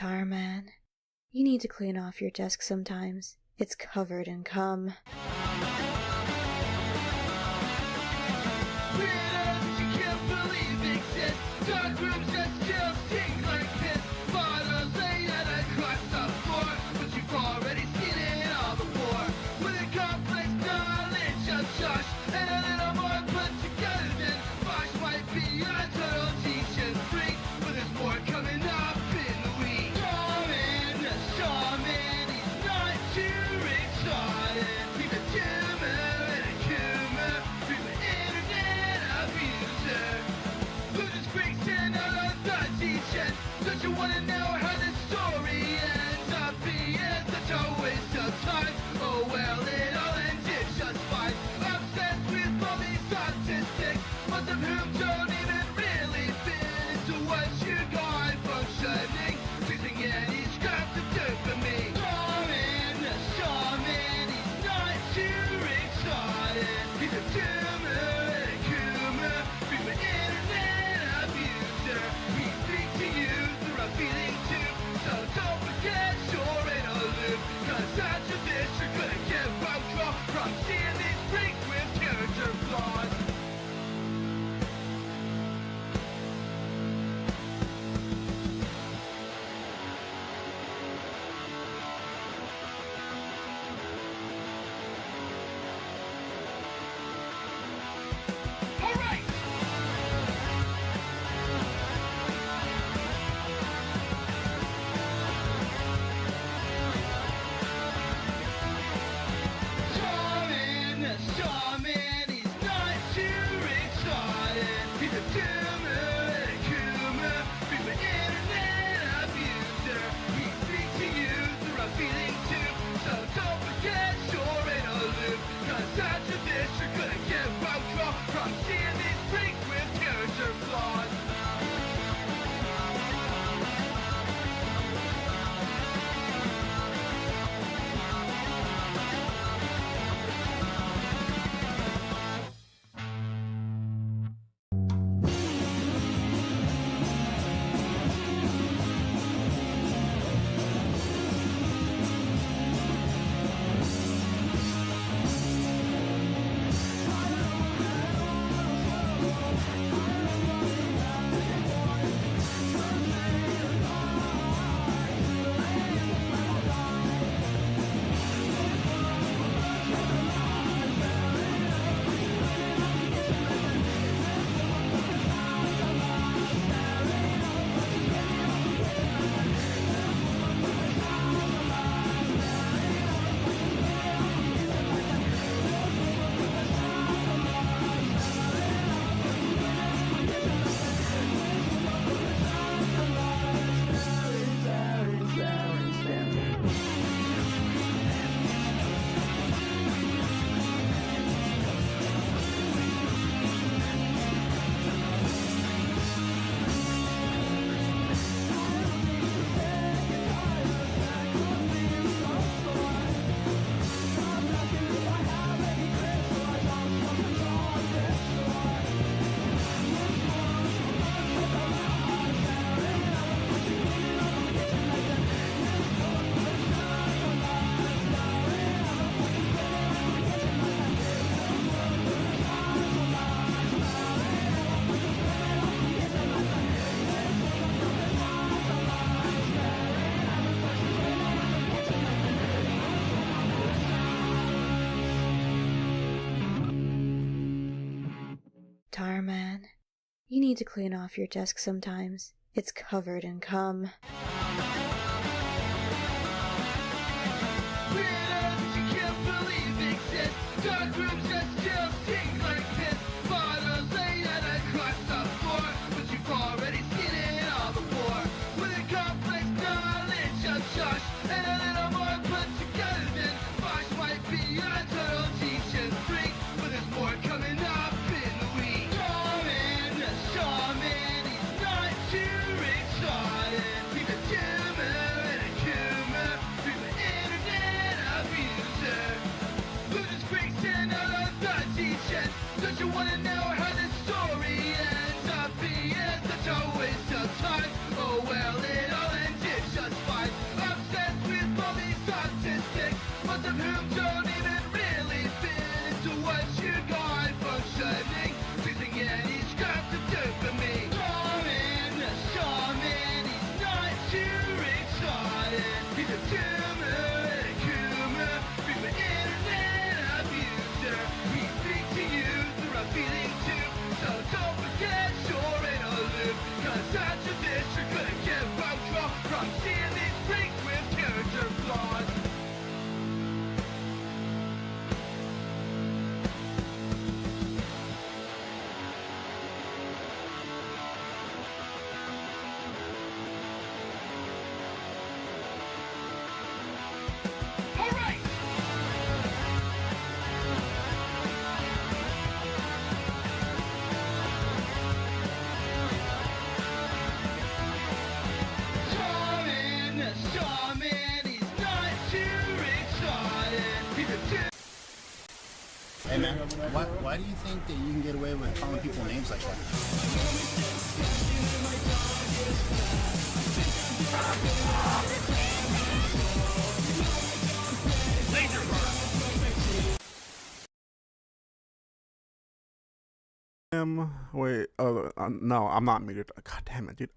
Man, you need to clean off your desk sometimes. It's covered in cum. Dark rooms that still stink like piss. Bottles laid out across the floor, but you've already seen it all before. With a complex knowledge of Josh and a little more put together than Bosch might be a total teach and freak, but there's more coming up in the week. Shaman, he's not too retarded. He's a tumor and a cumor, he's an internet abuser. Who just freaks in all of the teaching? Don't you wanna know how this story ends up being such a waste of time? Oh well, it all ended just fine. Obsessed with all these statistics, most of whom don't even really fit into what you got functioning, choosing any scrap to do for me. Shaman, he's not too retarded. He's a tumor and a cumor, he's an internet abuser. We speak to you through a feeling tube, so don't forget you're in a loop. Cause after this you're gonna get road draw from seeing these freaks with character flaws. Alright! Shaman, he's not too retarded. He's a tumor and a cumor, he's an internet abuser. We speak to you through a feeling tube, so don't forget you're in a loop. Cause after this you're gonna get road draw from seeing these freaks with character flaws. Man, you need to clean off your desk sometimes. It's covered in cum. Weirdos you can't believe exist. Dark rooms that still stink like piss. Bottles laid out across the floor, but you've already seen it all before. With a complex knowledge of Josh and a little more put together than Bosch might be a total teach and freak, but there's more coming up in the week. Shaman, he's not too retarded. He's a tumor Hey man, why do you think that you can get away with calling people names like that? Wait, no, I'm not muted. God damn it, dude.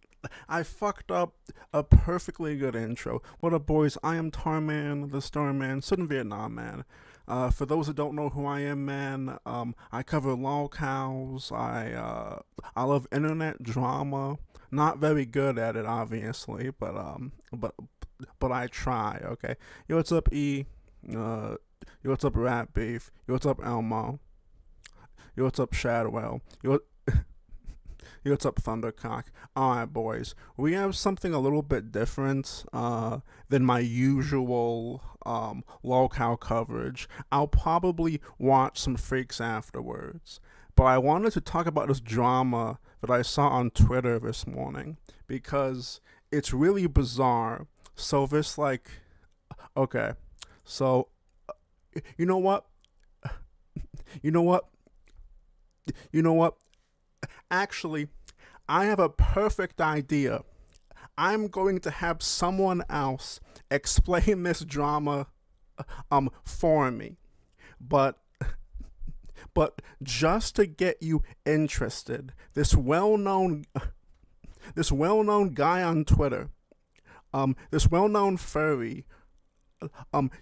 I fucked up a perfectly good intro. What up, boys? I am Tarman, the Starman, Southern Vietnam man. For those who don't know who I am, man, I cover lolcows. I love internet drama. Not very good at it, obviously, but I try. Okay. Yo, what's up, E? Yo, what's up, Rat Beef? Yo, what's up, Elmo? Yo, what's up, Shadwell? Yo, what's up, Thundercock? Alright, boys. We have something a little bit different than my usual lolcow coverage. I'll probably watch some freaks afterwards. But I wanted to talk about this drama that I saw on Twitter this morning because it's really bizarre. So this, like, okay. So, you know what? You know what? You know what? Actually, I have a perfect idea. I'm going to have someone else explain this drama for me. But just to get you interested, this well-known guy on Twitter, this well-known furry,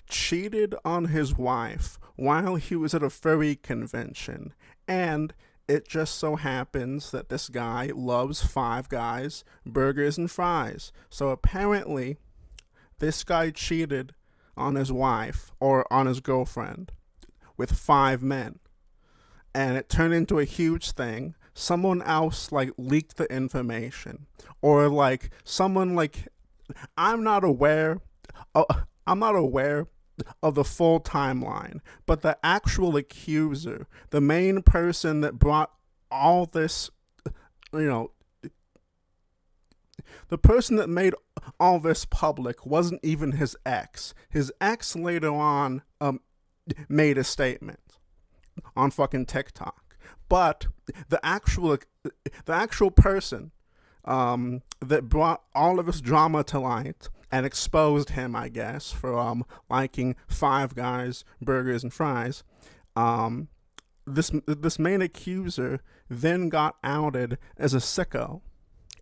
cheated on his wife while he was at a furry convention, and it just so happens that this guy loves Five Guys, burgers, and fries. So apparently, this guy cheated on his wife, or on his girlfriend, with 5 men. And it turned into a huge thing. Someone else, like, leaked the information. Or, like, someone, like, I'm not aware of the full timeline, but the actual accuser, the main person that brought all this, the person that made all this public wasn't even his ex. His ex later on made a statement on fucking TikTok, but the actual person that brought all of this drama to light and exposed him, I guess, for liking Five Guys, burgers, and fries. This main accuser then got outed as a sicko,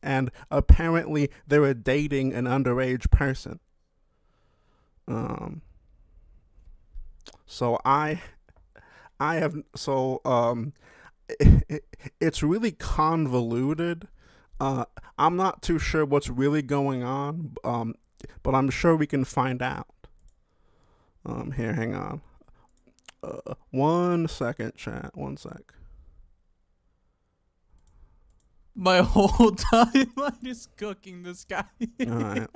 and apparently they were dating an underage person. It's really convoluted. I'm not too sure what's really going on, but I'm sure we can find out. Here, hang on. 1 second, chat. 1 sec. My whole time I'm just cooking this guy. Alright.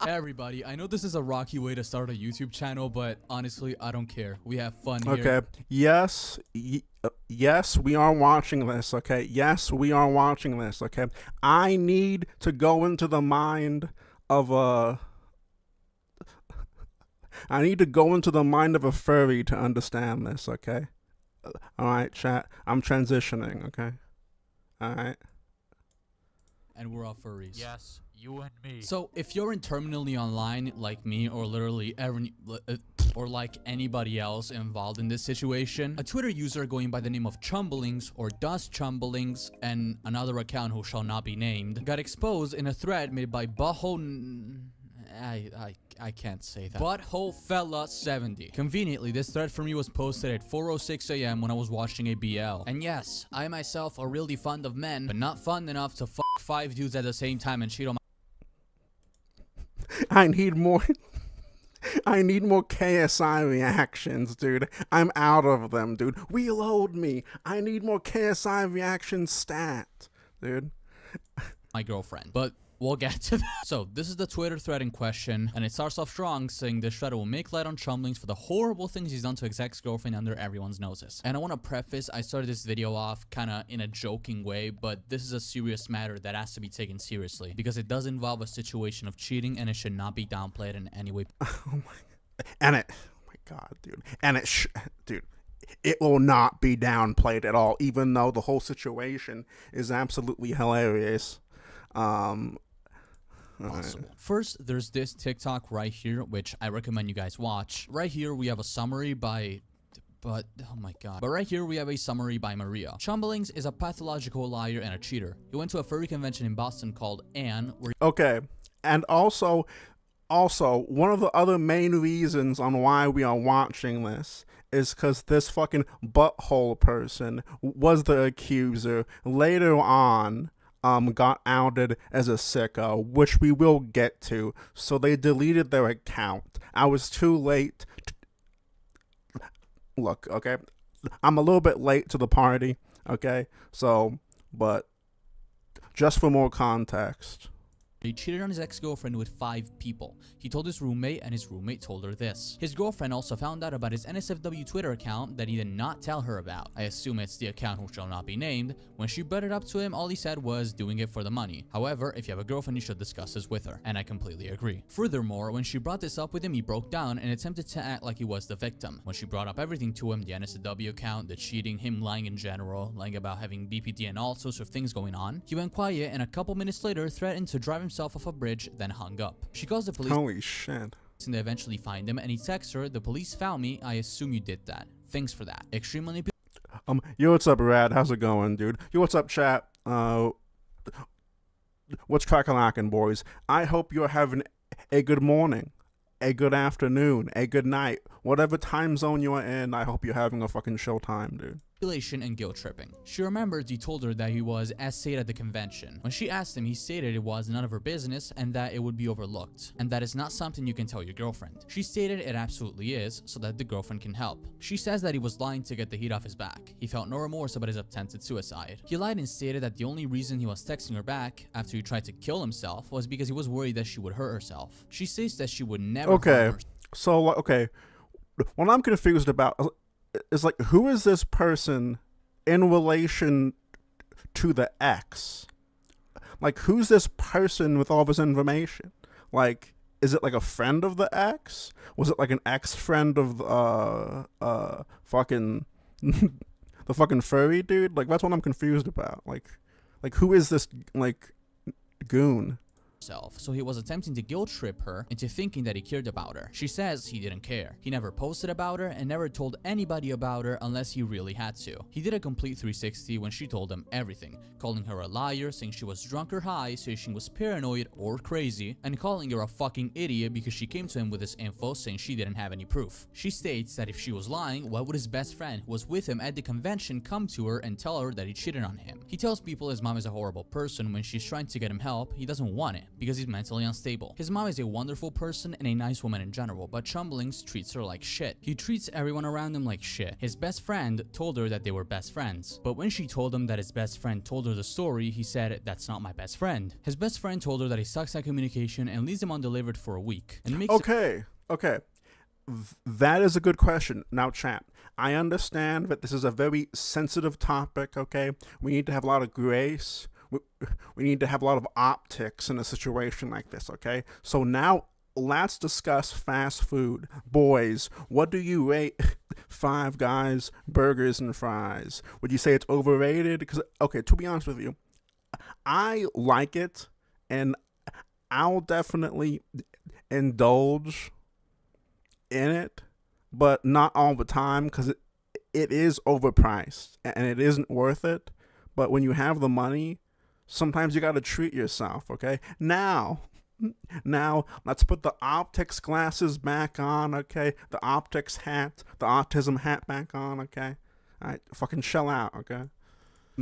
Hey everybody, I know this is a rocky way to start a YouTube channel, but honestly, I don't care. We have fun here. Okay. Yes, we are watching this, okay? Yes, we are watching this, okay? I need to go into the mind of a furry to understand this, okay? Alright, chat. I'm transitioning, okay? Alright. And we're all furries. Yes, you and me. So if you're terminally online like me, or literally or like anybody else involved in this situation, a Twitter user going by the name of Chumblings, or Dust Chumblings, and another account who shall not be named, got exposed in a thread made by I can't say that. Butthole Fella 70. Conveniently, this thread for me was posted at 4:06 a.m. when I was watching a BL. And yes, I myself are really fond of men, but not fond enough to fuck 5 dudes at the same time and cheat on my— I need more KSI reactions, dude. I'm out of them, dude. Reload me. I need more KSI reaction stat, dude. my girlfriend. But we'll get to that. So this is the Twitter thread in question, and it starts off strong, saying this thread will make light on Chumblings for the horrible things he's done to his ex-girlfriend under everyone's noses. And I want to preface, I started this video off kind of in a joking way, but this is a serious matter that has to be taken seriously, because it does involve a situation of cheating, and it should not be downplayed in any way. Oh my god, dude. And it dude, it will not be downplayed at all, even though the whole situation is absolutely hilarious. Alright. Possible. First, there's this TikTok right here, which I recommend you guys watch. Right here, we have a summary by... oh my god. But right here, we have a summary by Maria. Chumblings is a pathological liar and a cheater. He went to a furry convention in Boston called Anne, where... Okay, and also, one of the other main reasons on why we are watching this is because this fucking butthole person was the accuser. Later on, got outed as a sicko, which we will get to. So they deleted their account. I was too late. Look, okay, I'm a little bit late to the party. Okay, so, but just for more context. he cheated on his ex-girlfriend with 5 people. He told his roommate, and his roommate told her this. His girlfriend also found out about his NSFW Twitter account that he did not tell her about. I assume it's the account who shall not be named. When she brought it up to him, all he said was doing it for the money. However, if you have a girlfriend, you should discuss this with her. And I completely agree. Furthermore, when she brought this up with him, he broke down and attempted to act like he was the victim. When she brought up everything to him, the NSFW account, the cheating, him lying in general, lying about having BPD and all sorts of things going on, he went quiet and a couple minutes later threatened to drive himself off a bridge, then hung up. She calls the police. Holy shit. And they eventually find him, and he texts her, "The police found me. I assume you did that. Thanks for that." Extreme manipulation. Yo, what's up, Rad? How's it going, dude? Yo, what's up, chat? What's crack-a-lackin', boys? I hope you're having a good morning, a good afternoon, a good night. Whatever time zone you are in, I hope you're having a fucking show time, dude. And guilt tripping. She remembers he told her that he was essayed at the convention. When she asked him, he stated it was none of her business and that it would be overlooked, and that is not something you can tell your girlfriend. She stated it absolutely is, so that the girlfriend can help. She says that he was lying to get the heat off his back. He felt no remorse about his attempted suicide. He lied and stated that the only reason he was texting her back after he tried to kill himself was because he was worried that she would hurt herself. She says that she would never Okay, harm herself. so, okay, what I'm confused about is, like, who is this person in relation to the ex? Like, who's this person with all this information? Like, is it like a friend of the ex? Was it like an ex-friend of fucking the fucking furry dude? Like, that's what I'm confused about. Like who is this, like, goon? So he was attempting to guilt trip her into thinking that he cared about her. She says he didn't care. He never posted about her and never told anybody about her unless he really had to. He did a complete 360 when she told him everything, calling her a liar, saying she was drunk or high, saying she was paranoid or crazy, and calling her a fucking idiot because she came to him with this info saying she didn't have any proof. She states that if she was lying, why would his best friend who was with him at the convention come to her and tell her that he cheated on him? He tells people his mom is a horrible person. When she's trying to get him help, he doesn't want it because he's mentally unstable. His mom is a wonderful person and a nice woman in general, but Chumblings treats her like shit. He treats everyone around him like shit. His best friend told her that they were best friends, but when she told him that his best friend told her the story, he said, "That's not my best friend." His best friend told her that he sucks at communication and leaves him undelivered for a week. And makes okay. That is a good question. Now, chat, I understand that this is a very sensitive topic, okay? We need to have a lot of grace. We need to have a lot of optics in a situation like this, okay? So now let's discuss fast food. Boys, what do you rate Five Guys burgers and fries? Would you say it's overrated? Because, okay, to be honest with you, I like it, and I'll definitely indulge in it, but not all the time, because it is overpriced and it isn't worth it. But when you have the money, sometimes you gotta treat yourself, okay? Now, let's put the optics glasses back on, okay? The optics hat, the autism hat back on, okay? Alright, fucking chill out, okay?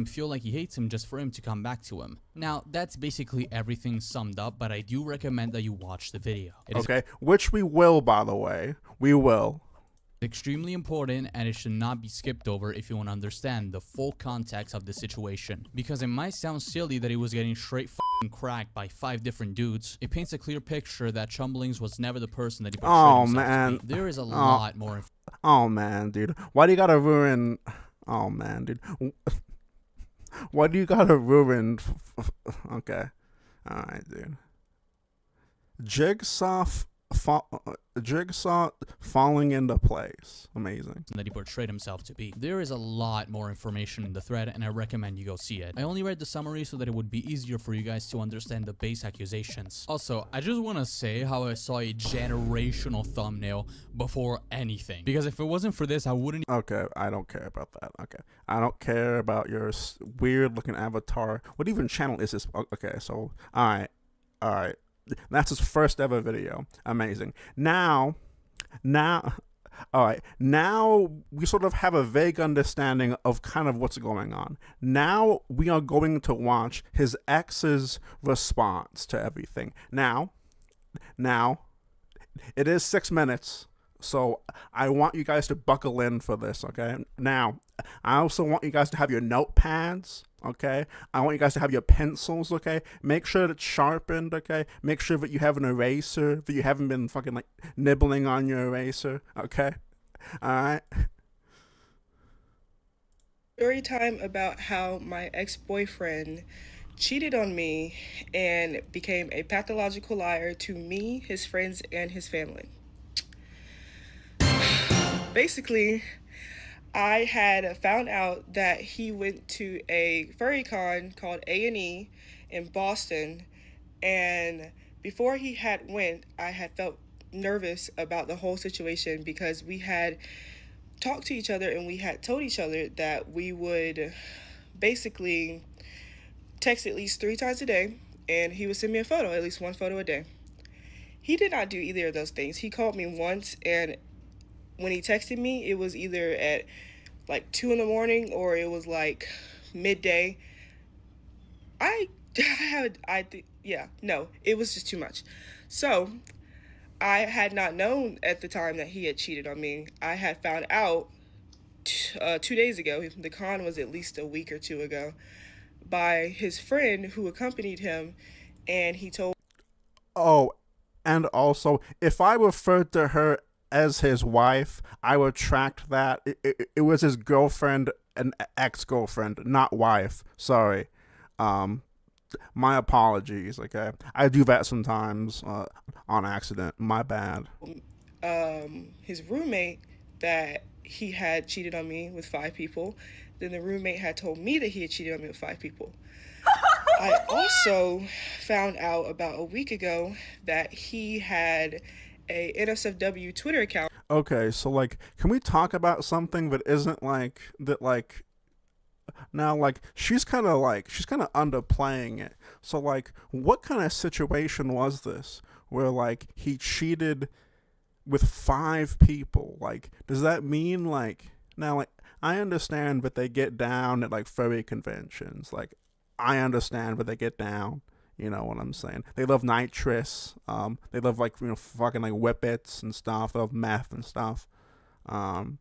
Feel like he hates him just for him to come back to him. Now, that's basically everything summed up, but I do recommend that you watch the video. Okay, which we will, by the way. We will. Extremely important, and it should not be skipped over if you want to understand the full context of the situation. Because it might sound silly that he was getting straight f***ing cracked by 5 different dudes. It paints a clear picture that Chumblings was never the person that he portrayed himself to be. There is a lot more. Oh man, dude, why do you gotta ruin? Oh man, dude, why do you gotta ruin? Okay, all right, dude. Jigsaw Jigsaw falling into place. Amazing. that he portrayed himself to be. There is a lot more information in the thread, and I recommend you go see it. I only read the summary so that it would be easier for you guys to understand the base accusations. Also, I just want to say how I saw a generational thumbnail before anything, because if it wasn't for this, I wouldn't. Okay, I don't care about that. Okay, I don't care about your weird looking avatar. What even channel is this? Okay, so all right. That's his first ever video. Amazing. Now, all right. Now we sort of have a vague understanding of kind of what's going on. Now we are going to watch his ex's response to everything. Now, it is 6 minutes, so I want you guys to buckle in for this, okay? Now, I also want you guys to have your notepads, okay? I want you guys to have your pencils, okay? Make sure that it's sharpened, okay? Make sure that you have an eraser, that you haven't been fucking like nibbling on your eraser, okay? Alright? Story time about how my ex-boyfriend cheated on me and became a pathological liar to me, his friends, and his family. Basically, I had found out that he went to a furry con called A&E in Boston, and before he had went, I had felt nervous about the whole situation because we had talked to each other and we had told each other that we would basically text at least 3 times a day, and he would send me a photo, at least 1 photo a day. He did not do either of those things. He called me once, and when he texted me, it was either at like 2 in the morning or it was like midday. It was just too much. So I had not known at the time that he had cheated on me. I had found out 2 days ago. The con was at least a week or 2 ago, by his friend who accompanied him, and he told. Oh, and also, if I referred to her as his wife, I retract that. It was his girlfriend and ex-girlfriend, not wife. Sorry. My apologies, okay? I do that sometimes on accident. My bad. His roommate that he had cheated on me with 5 people. Then the roommate had told me that he had cheated on me with 5 people. I also found out about a week ago that he had a NSFW Twitter account. Okay, so like, can we talk about something that isn't like that? Like, now, like, she's kind of underplaying it. So like, what kind of situation was this where like he cheated with 5 people? Like, does that mean like, now like, I understand that they get down at like furry conventions. Like, I understand that they get down. You know what I'm saying? They love nitrous. They love like, you know, fucking like whippets and stuff. They love meth and stuff. And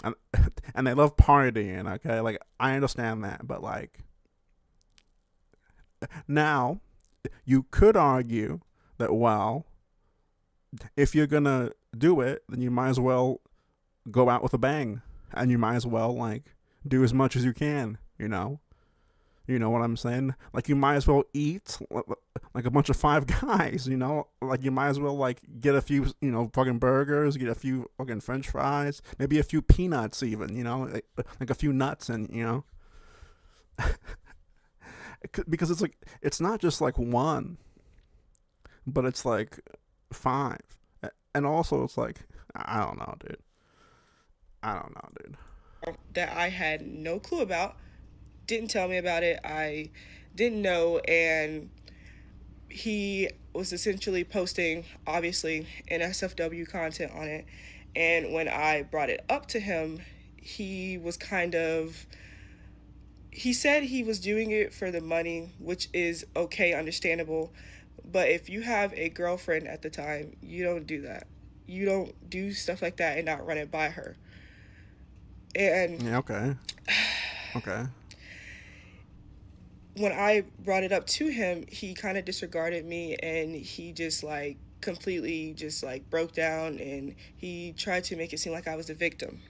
they love partying. Okay, like I understand that, but like, now you could argue that, well, if you're gonna do it, then you might as well go out with a bang, and you might as well like do as much as you can. You know what I'm saying? Like, you might as well eat like a bunch of 5 guys, you know? Like, you might as well, like, get a few, you know, fucking burgers, get a few fucking french fries, maybe a few peanuts even, you know? Like a few nuts and, you know? Because it's like, it's not just like 1, but it's like 5. And also it's like, I don't know, dude. That I had no clue about. Didn't tell me about it. I didn't know, and he was essentially posting, obviously, NSFW content on it. And when I brought it up to him, he said he was doing it for the money, which is okay, understandable. But if you have a girlfriend at the time, you don't do that. You don't do stuff like that and not run it by her. And yeah, okay. When I brought it up to him, he kind of disregarded me, and he just like completely just like broke down, and he tried to make it seem like I was the victim.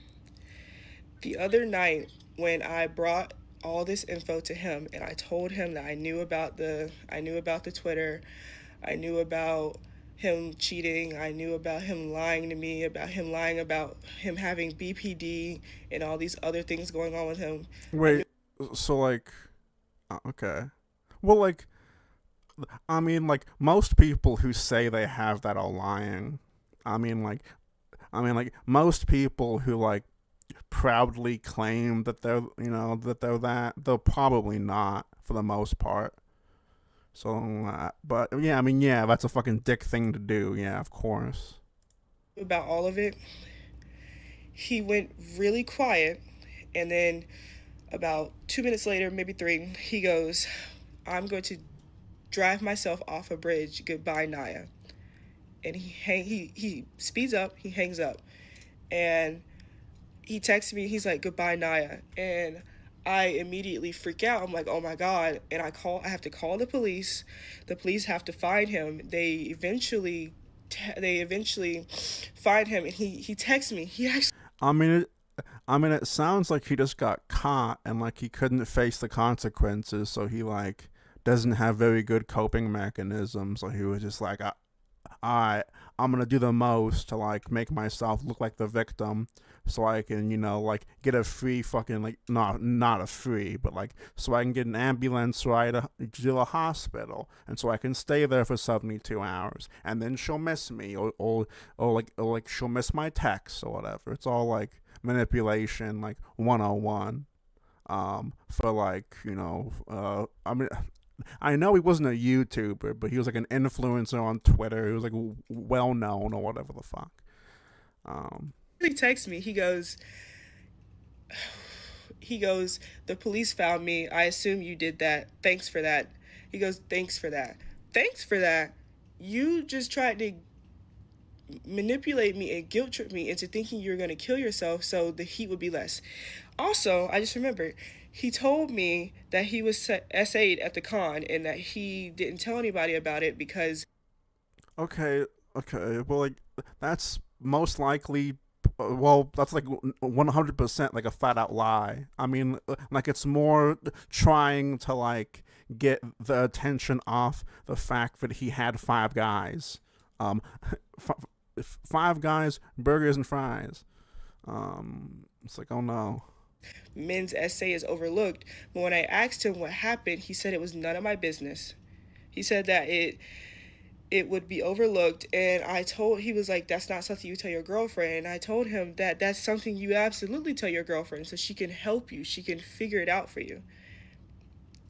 The other night when I brought all this info to him and I told him that I knew about the Twitter, I knew about him cheating. I knew about him lying to me, about him having BPD and all these other things going on with him. Wait, so like, okay. Well, like, I mean, like, most people who say they have that are lying. I mean, like, most people who, like, proudly claim that they're, they're probably not, for the most part. So, but yeah, I mean, yeah, that's a fucking dick thing to do. Yeah, of course. About all of it, he went really quiet, and then about 2 minutes later, maybe 3, he goes, "I'm going to drive myself off a bridge. Goodbye, Naya." And he speeds up, he hangs up, and he texts me. He's like, "Goodbye, Naya," and I immediately freak out. I'm like, "Oh my god!" And I have to call the police. The police have to find him. They eventually find him, and he texts me. He actually. It sounds like he just got caught and like he couldn't face the consequences, so he like doesn't have very good coping mechanisms. So he was just like, alright, I'm gonna do the most to like make myself look like the victim, so I can, like get a free fucking, like, not a free, but like, so I can get an ambulance ride to the hospital, and so I can stay there for 72 hours, and then she'll miss me, or like she'll miss my texts or whatever. It's all like manipulation, like 101. For like, I know he wasn't a YouTuber, but he was like an influencer on Twitter. He was like well known or whatever the fuck. He texts me. He goes, "The police found me. I assume you did that. Thanks for that." He goes, "Thanks for that. Thanks for that. You just tried to manipulate me and guilt trip me into thinking you were going to kill yourself so the heat would be less." Also, I just remembered, he told me that he was SA'd at the con and that he didn't tell anybody about it because... Okay, well, like, that's most likely, well, that's like 100% like a flat out lie. I mean, like, it's more trying to like get the attention off the fact that he had 5 guys. 5 guys, burgers and fries. It's like, oh no. Men's essay is overlooked, but when I asked him what happened, he said it was none of my business. He said that it would be overlooked, and he was like, "That's not something you tell your girlfriend." And I told him that that's something you absolutely tell your girlfriend, so she can help you, she can figure it out for you.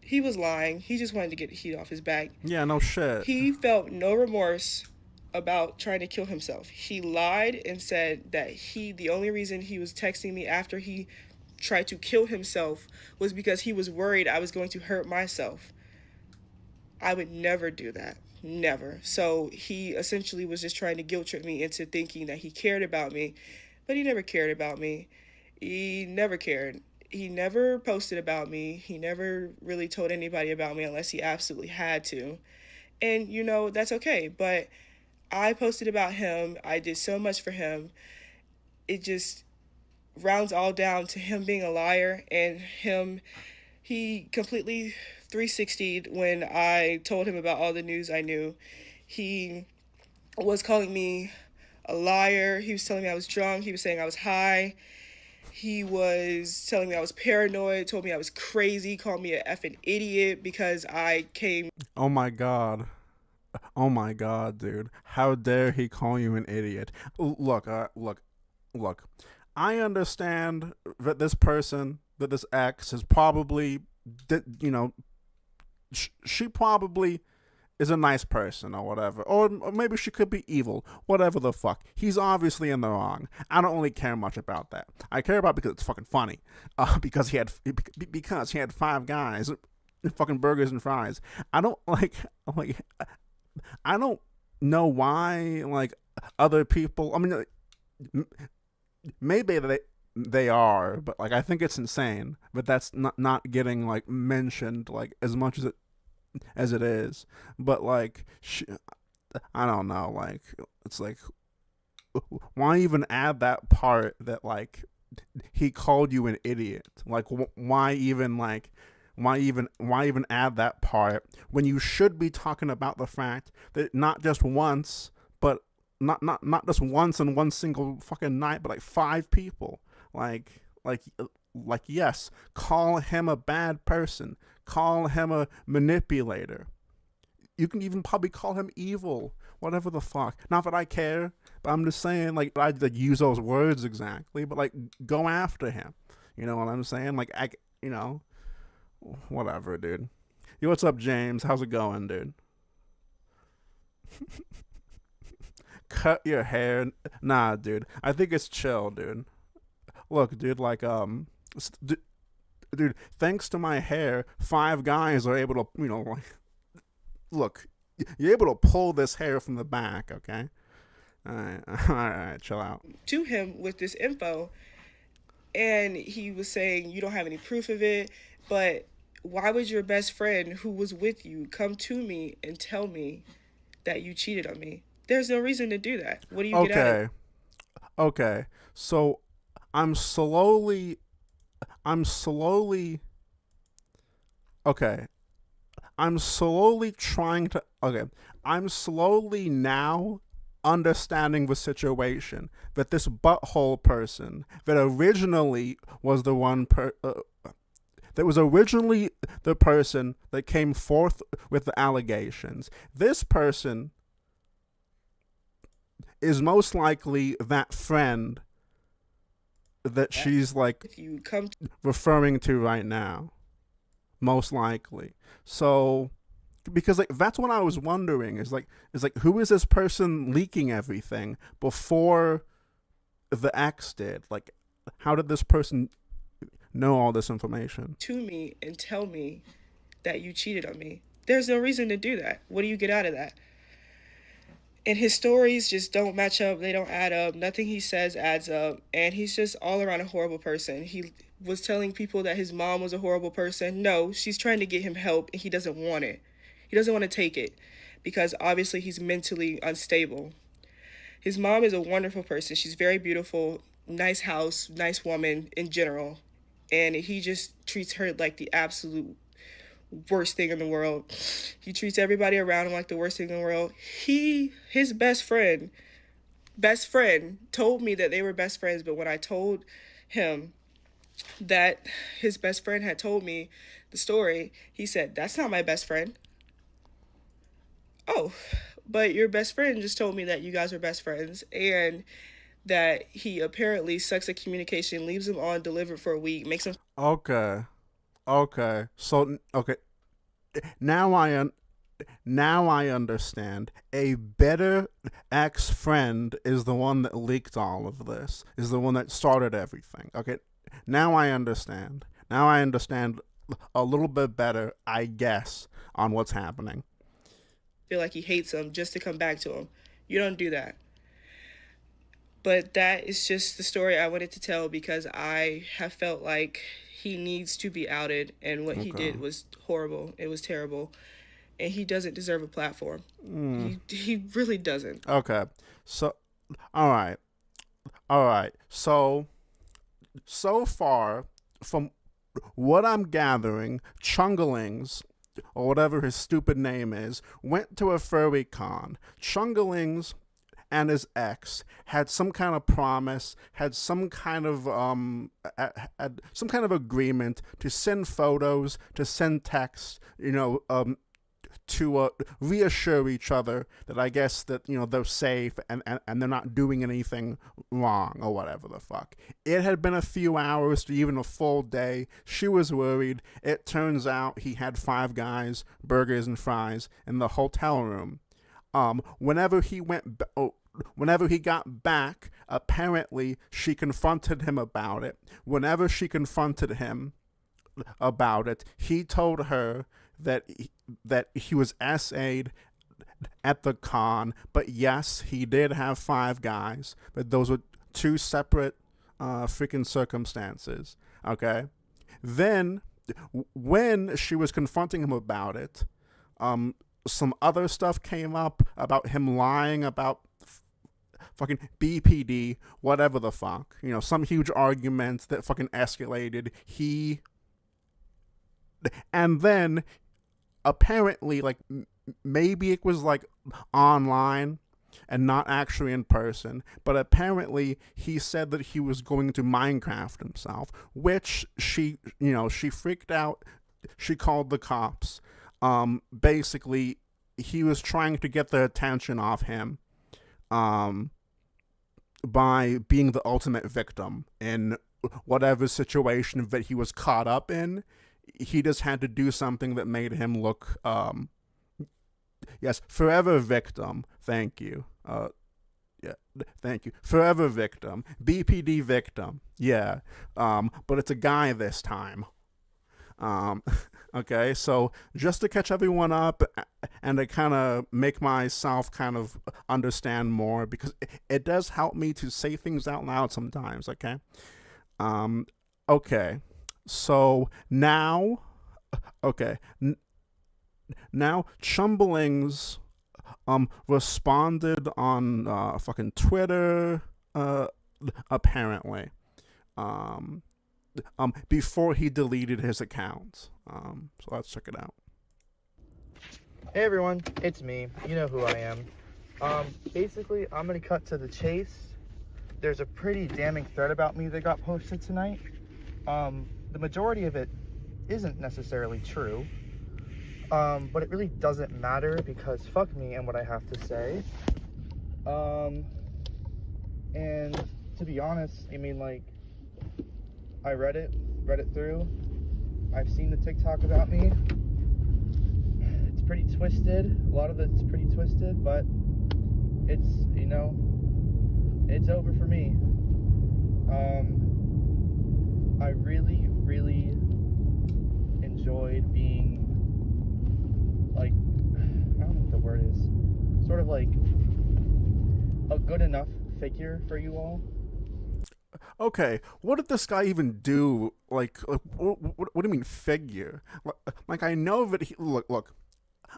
He was lying. He just wanted to get the heat off his back. Yeah, no shit. He felt no remorse about trying to kill himself. He lied and said that the only reason he was texting me after he tried to kill himself was because he was worried I was going to hurt myself. I would never do that. Never. So he essentially was just trying to guilt trip me into thinking that he cared about me, but he never cared about me. He never cared. He never posted about me. He never really told anybody about me unless he absolutely had to. And, that's okay. But I posted about him. I did so much for him. It just rounds all down to him being a liar, and he completely 360'd when I told him about all the news I knew. He was calling me a liar. He was telling me I was drunk. He was saying I was high. He was telling me I was paranoid, told me I was crazy, called me an effing idiot because I came... Oh my god, dude. How dare he call you an idiot? Look. I understand that this ex is probably, she probably is a nice person or whatever. Or maybe she could be evil. Whatever the fuck. He's obviously in the wrong. I don't really care much about that. I care about it because it's fucking funny. Because he had 5 guys, fucking burgers and fries. I don't I don't know why, like, other people, I mean, maybe they are, but like, I think it's insane, but that's not getting like mentioned like as much as it is. But like, I don't know, like, it's like, why even add that part that like he called you an idiot? Like, why even add that part when you should be talking about the fact that not just once but not just once in one single fucking night, but like 5 people. Like yes, call him a bad person, call him a manipulator. You can even probably call him evil, whatever the fuck. Not that I care, but I'm just saying, like, I like use those words exactly, but like, go after him. You know what I'm saying? Like, whatever, dude. Yo, what's up, James? How's it going, dude? Cut your hair? Nah, dude. I think it's chill, dude. Look, dude, like, dude, thanks to my hair, 5 guys are able to, like, look, you're able to pull this hair from the back, okay? Alright, chill out. To him with this info, and he was saying you don't have any proof of it, but why would your best friend who was with you come to me and tell me that you cheated on me? There's no reason to do that. What do you get out of it? Okay, so I'm slowly now understanding the situation, that this butthole person that originally was the one that was originally the person that came forth with the allegations. This person is most likely that friend that she's like referring to right now. Most likely. So, because like that's what I was wondering is like who is this person leaking everything before the ex did? Like, how did this person know all this information? To me and tell me that you cheated on me. There's no reason to do that. What do you get out of that? And his stories just don't match up. They don't add up. Nothing he says adds up. And he's just all around a horrible person. He was telling people that his mom was a horrible person. No, she's trying to get him help, and he doesn't want it. He doesn't want to take it because obviously he's mentally unstable. His mom is a wonderful person. She's very beautiful, nice house, nice woman in general. And he just treats her like the absolute worst thing in the world. He treats everybody around him like the worst thing in the world. His best friend told me that they were best friends, but when I told him that his best friend had told me the story, he said, "That's not my best friend." Oh, but your best friend just told me that you guys are best friends, and that he apparently sucks at communication, leaves him on delivered for a week, makes him... Okay. So, okay. Now I understand. A better ex-friend is the one that leaked all of this, is the one that started everything. Okay. Now I understand. Now I understand a little bit better, I guess, on what's happening. Feel like he hates him just to come back to him. You don't do that. But that is just the story I wanted to tell because I have felt like he needs to be outed, and what he did was horrible. It was terrible, and he doesn't deserve a platform. He really doesn't. Okay. So, all right. So far, from what I'm gathering, Chumblings, or whatever his stupid name is, went to a furry con. Chumblings and his ex had some kind of promise, had some kind of agreement to send photos, to send texts, to reassure each other that I guess that they're safe and they're not doing anything wrong or whatever the fuck. It had been a few hours to even a full day. She was worried. It turns out he had 5 guys, burgers and fries in the hotel room. Whenever he got back, apparently she confronted him about it. Whenever she confronted him about it, he told her that he was SA'd at the con, but yes, he did have 5 guys, but those were 2 separate freaking circumstances, okay? Then, when she was confronting him about it, some other stuff came up about him lying about fucking BPD, whatever the fuck. Some huge argument that fucking escalated. And then, apparently, like, maybe it was, like, online, and not actually in person. But apparently, he said that he was going to Minecraft himself, which she freaked out. She called the cops. Basically, he was trying to get the attention off him, by being the ultimate victim in whatever situation that he was caught up in. He just had to do something that made him look, yes, forever victim. Thank you. Yeah, thank you. Forever victim. BPD victim. Yeah. But it's a guy this time. Okay, so just to catch everyone up and to kind of make myself kind of understand more, because it does help me to say things out loud sometimes, okay? Okay, so now, now Chumblings responded on fucking Twitter, apparently. Before he deleted his account. So let's check it out. Hey everyone, it's me. You know who I am. Basically, I'm gonna cut to the chase. There's a pretty damning thread about me that got posted tonight. The majority of it isn't necessarily true. But it really doesn't matter because fuck me and what I have to say. And to be honest, I mean, like, I read it through. I've seen the TikTok about me. It's pretty twisted. A lot of it's pretty twisted, but it's, you know, it's over for me. I really, really enjoyed being, like, I don't know what the word is, sort of like a good enough figure for you all. Okay, what did this guy even do? Like what do you mean figure? Like, I know that he, look,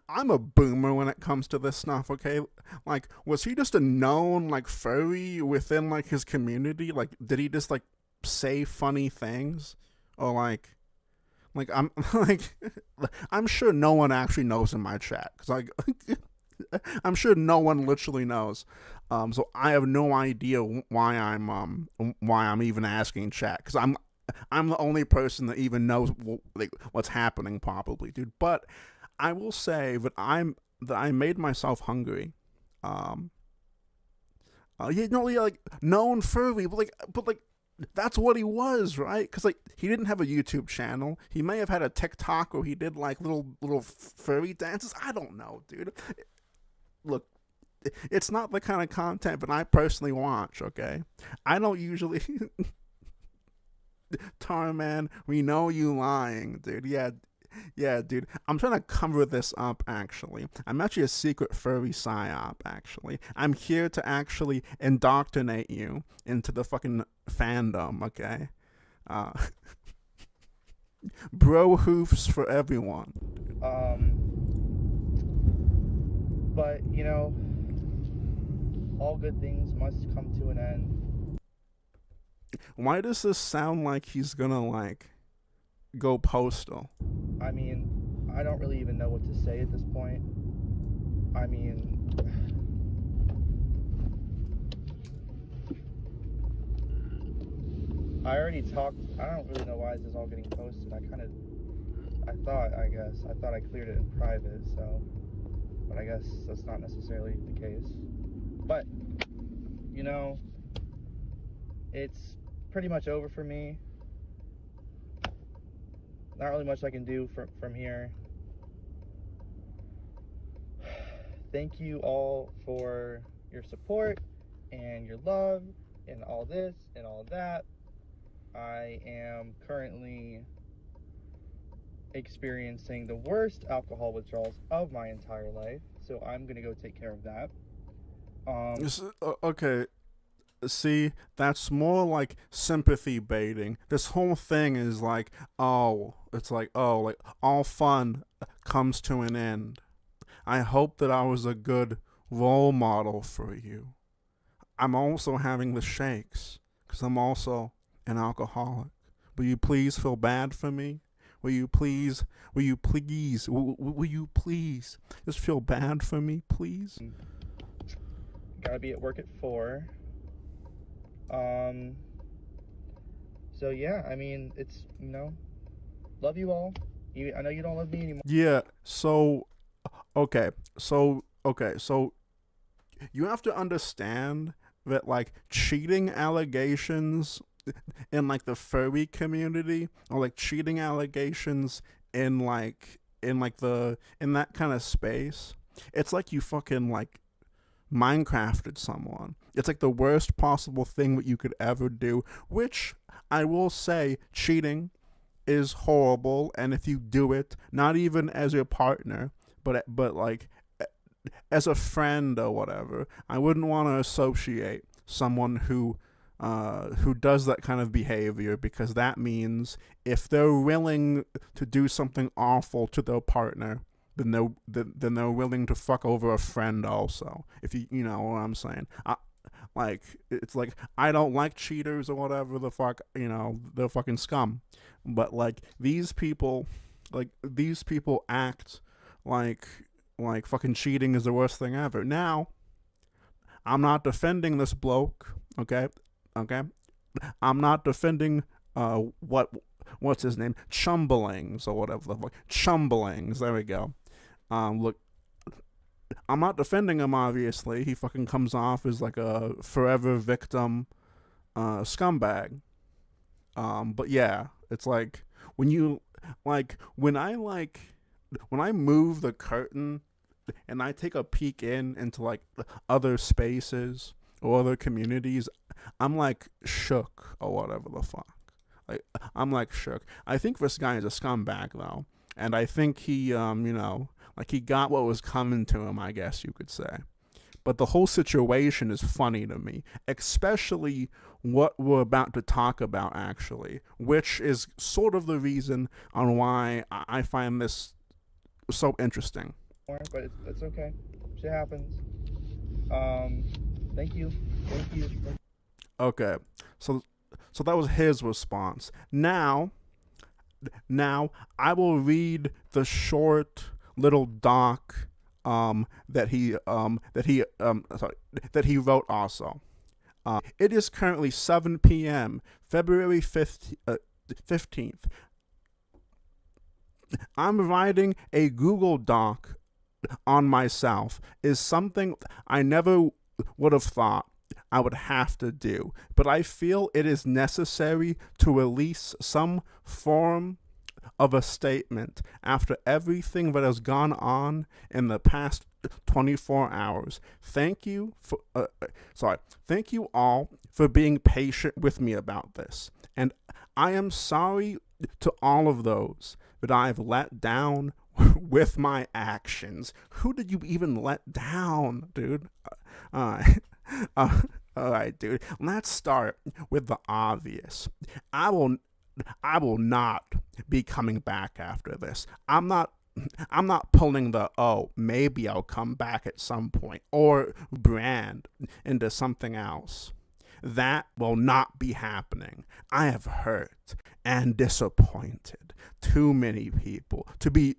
I'm a boomer when it comes to this stuff, okay? Like, was he just a known, like, furry within, like, his community? Like, did he just, like, say funny things? Or, like, I'm, like, I'm sure no one actually knows in my chat. Because, like, I'm sure no one literally knows. So I have no idea why I'm even asking chat, because I'm the only person that even knows what's happening, probably, dude. But I will say that I made myself hungry. You know, like, known furry, but like that's what he was, right? Because, like, he didn't have a YouTube channel. He may have had a TikTok where he did, like, little furry dances. I don't know, dude. Look, it's not the kind of content that I personally watch, okay? I don't usually... Tarman, we know you lying, dude. Yeah, dude. I'm trying to cover this up, actually. I'm actually a secret furry psyop, actually. I'm here to actually indoctrinate you into the fucking fandom, okay? Bro hoofs for everyone. But, you know, all good things must come to an end. Why does this sound like he's gonna, like, go postal? I mean, I don't really even know what to say at this point. I mean, I already talked. I don't really know why this is all getting posted. I thought I cleared it in private, so, but I guess that's not necessarily the case. But, you know, it's pretty much over for me. Not really much I can do from here. Thank you all for your support and your love and all this and all that. I am currently experiencing the worst alcohol withdrawals of my entire life, so I'm gonna go take care of that. Okay, see, that's more like sympathy baiting. This whole thing is like, it's like all fun comes to an end. I hope that I was a good role model for you. I'm also having the shakes because I'm also an alcoholic. Will you please feel bad for me? Will you please just feel bad for me, please? Gotta be at work at 4. So yeah, I mean, it's, love you all. I know you don't love me anymore. Yeah, so okay. So you have to understand that like cheating allegations in like the furry community, or like cheating allegations in that kind of space, it's like you fucking like Minecrafted someone. It's like the worst possible thing that you could ever do, which I will say, cheating is horrible, and if you do it, not even as your partner, but like as a friend or whatever, I wouldn't want to associate someone who does that kind of behavior, because that means if they're willing to do something awful to their partner, then they're willing to fuck over a friend also. If you know what I'm saying. Like, it's like, I don't like cheaters or whatever the fuck, they're fucking scum. But like these people act like fucking cheating is the worst thing ever. Now, I'm not defending this bloke, okay? I'm not defending what's his name? Chumblings or whatever the fuck. Chumblings, there we go. Look, I'm not defending him, obviously. He fucking comes off as like a forever victim scumbag. But yeah, it's like when I move the curtain and I take a peek into like other spaces or other communities, I'm like shook or whatever the fuck. Like, I'm like shook. I think this guy is a scumbag though, and I think he like he got what was coming to him, I guess you could say. But the whole situation is funny to me, especially what we're about to talk about, actually, which is sort of the reason on why I find this so interesting. But it's okay. Shit happens. Thank you. Okay, so that was his response. Now I will read the short little doc that he wrote also. It is currently 7 p.m. February 15th. I'm writing a Google Doc on myself. Is something I never would have thought I would have to do, but I feel it is necessary to release some form of a statement after everything that has gone on in the past 24 hours. Thank you all for being patient with me about this, and I am sorry to all of those that I've let down with my actions. Who did you even let down, dude? Alright, dude. Let's start with the obvious. I will not be coming back after this. I'm not pulling the, maybe I'll come back at some point, or brand into something else. That will not be happening. I have hurt and disappointed too many people to be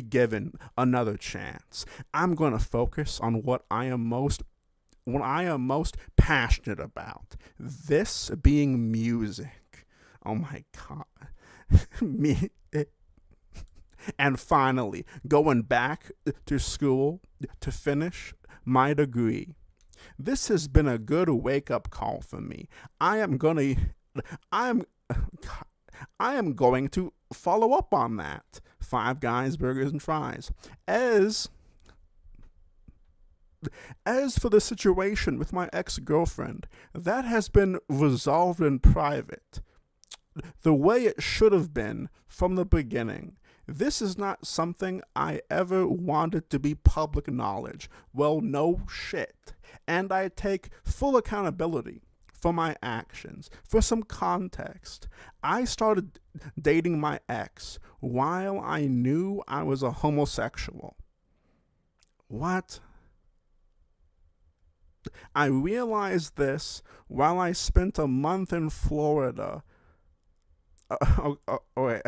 given another chance. I'm going to focus on what I am most passionate about. This being music. Oh my God. Me. And finally, going back to school to finish my degree. This has been a good wake-up call for me. I am going to follow up on that. 5 Guys Burgers and Fries. As for the situation with my ex-girlfriend, that has been resolved in private, the way it should have been from the beginning. This is not something I ever wanted to be public knowledge. Well, no shit. And I take full accountability for my actions. For some context, I started dating my ex while I knew I was a homosexual. What? I realized this while I spent a month in Florida. Wait.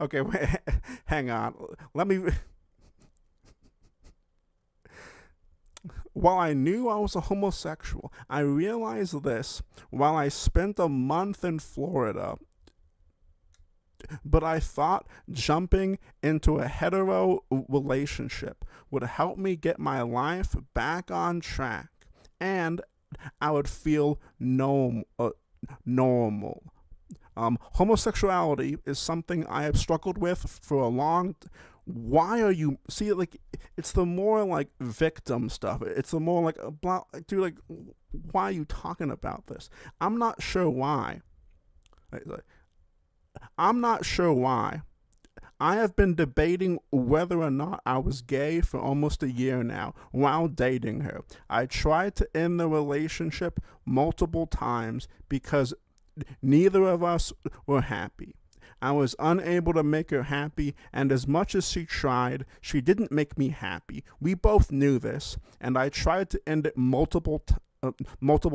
Okay, wait. Hang on. Let me While I knew I was a homosexual, I realized this while I spent a month in Florida. But I thought jumping into a hetero relationship would help me get my life back on track, and I would feel normal. Homosexuality is something I have struggled with for a long why are you see like it's the more like victim stuff, it's the more like dude, like why are you talking about this? I'm not sure why. I'm not sure why. I have been debating whether or not I was gay for almost a year now while dating her. I tried to end the relationship multiple times because neither of us were happy. I was unable to make her happy, and as much as she tried, she didn't make me happy. We both knew this, and I tried to end it multiple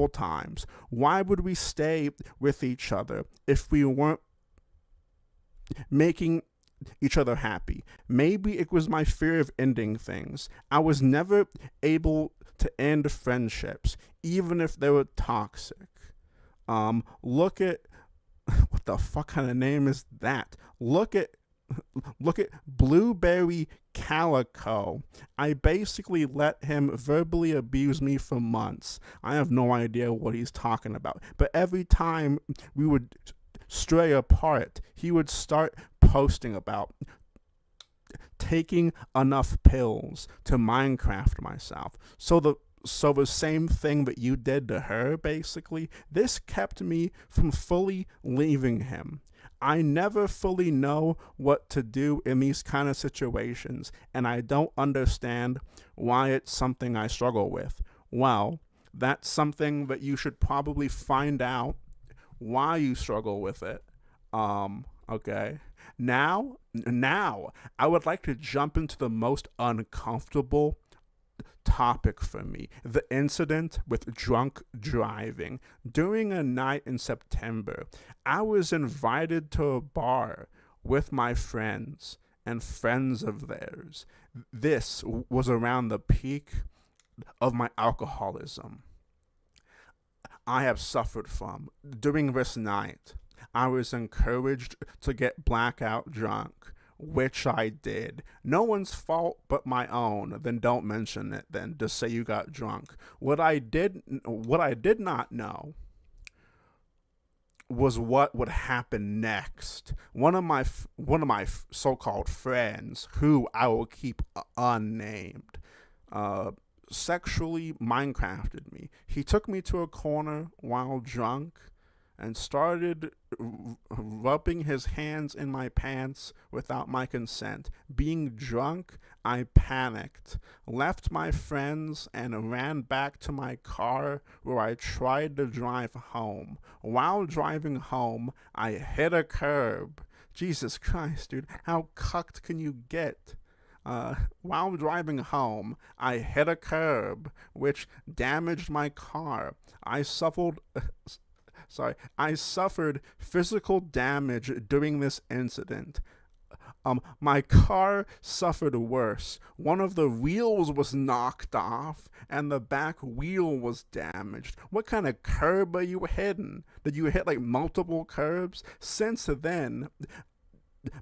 times. Why would we stay with each other if we weren't making each other happy? Maybe it was my fear of ending things. I was never able to end friendships, even if they were toxic. Look at what the fuck kind of name is that? Look at Blueberry Calico. I basically let him verbally abuse me for months. I have no idea what he's talking about. But every time we would stray apart, he would start posting about taking enough pills to Minecraft myself. So the same thing that you did to her, basically, this kept me from fully leaving him. I never fully know what to do in these kind of situations, and I don't understand why it's something I struggle with. Well, that's something that you should probably find out why you struggle with it. Okay. Now, I would like to jump into the most uncomfortable topic for me, the incident with drunk driving. During a night in September, I was invited to a bar with my friends and friends of theirs. This was around the peak of my alcoholism I have suffered from. During this night, I was encouraged to get blackout drunk, which I did. No one's fault but my own. Then don't mention it then. Just say you got drunk. What I did not know was what would happen next. One of my so-called friends, who I will keep unnamed, sexually Minecrafted me. He took me to a corner while drunk and started rubbing his hands in my pants without my consent. Being drunk, I panicked, left my friends, and ran back to my car where I tried to drive home. While driving home, I hit a curb. Jesus Christ, dude, how cucked can you get? While driving home, I hit a curb, which damaged my car. I suffered physical damage during this incident. My car suffered worse. One of the wheels was knocked off, and the back wheel was damaged. What kind of curb are you hitting? Did you hit like multiple curbs? Since then,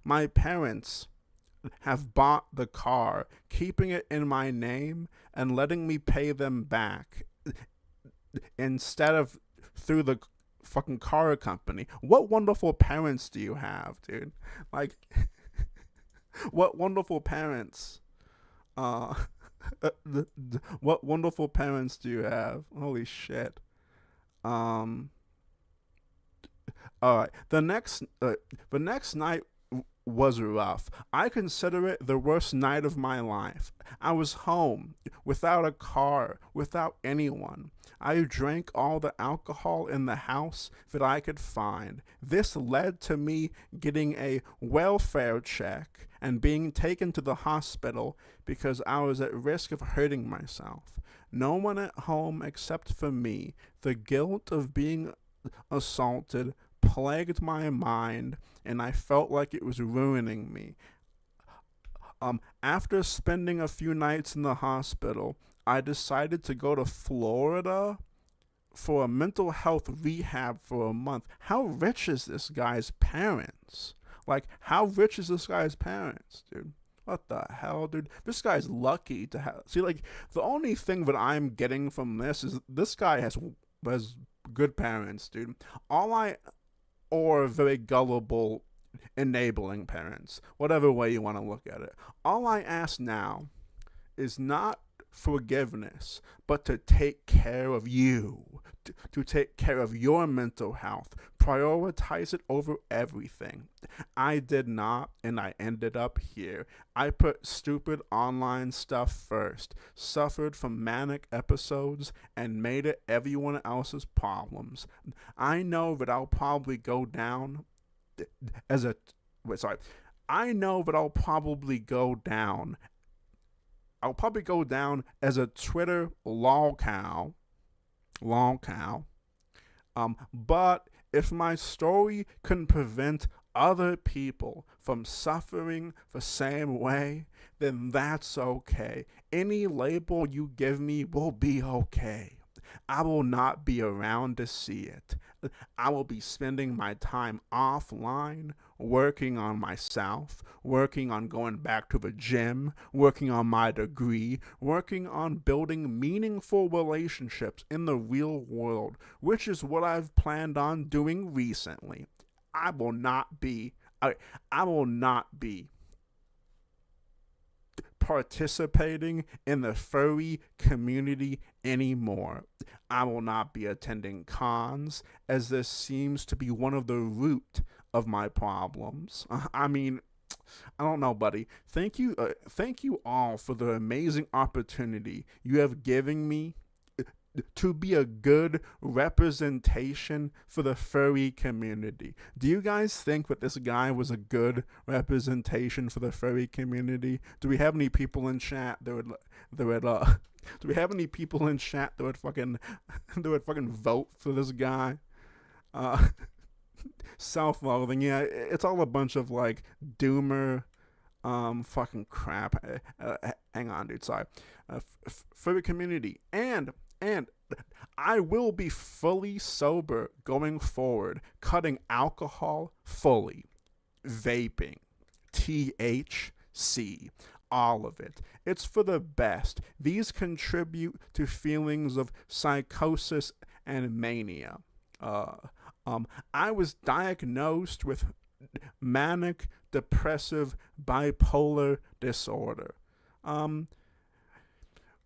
my parents have bought the car, keeping it in my name and letting me pay them back instead of through the fucking car company. What wonderful parents do you have, dude? Like, what wonderful parents. What wonderful parents do you have? Holy shit. All right. The next night was rough. I consider it the worst night of my life. I was home, without a car, without anyone. I drank all the alcohol in the house that I could find. This led to me getting a welfare check and being taken to the hospital because I was at risk of hurting myself. No one at home except for me. The guilt of being assaulted plagued my mind, and I felt like it was ruining me. After spending a few nights in the hospital, I decided to go to Florida for a mental health rehab for a month. How rich is this guy's parents? Like, how rich is this guy's parents, dude? What the hell, dude? This guy's lucky to have. See, like, the only thing that I'm getting from this is this guy has good parents, dude. Or very gullible, enabling parents. Whatever way you want to look at it. All I ask now is not forgiveness, but to take care of you, to take care of your mental health, prioritize it over everything. I did not, and I ended up here. I put stupid online stuff first, suffered from manic episodes, and made it everyone else's problems. I know that I'll probably go down as a, I know that I'll probably go down as a Twitter lol cow. But if my story can prevent other people from suffering the same way, then that's okay. Any label you give me will be okay. I will not be around to see it. I will be spending my time offline, working on myself, working on going back to the gym, working on my degree, working on building meaningful relationships in the real world, which is what I've planned on doing recently. I will not be participating in the furry community anymore. I will not be attending cons, as this seems to be one of the root of my problems. I mean, I don't know, buddy. Thank you all for the amazing opportunity you have given me to be a good representation for the furry community. Do you guys think that this guy was a good representation for the furry community? Do we have any people in chat that would do we have any people in chat that would fucking vote for this guy? Self-loathing, yeah, it's all a bunch of like doomer fucking crap. Hang on, dude, sorry. Furry community, and I will be fully sober going forward, cutting alcohol fully, vaping, THC, all of it. It's for the best. These contribute to feelings of psychosis and mania. I was diagnosed with manic depressive bipolar disorder.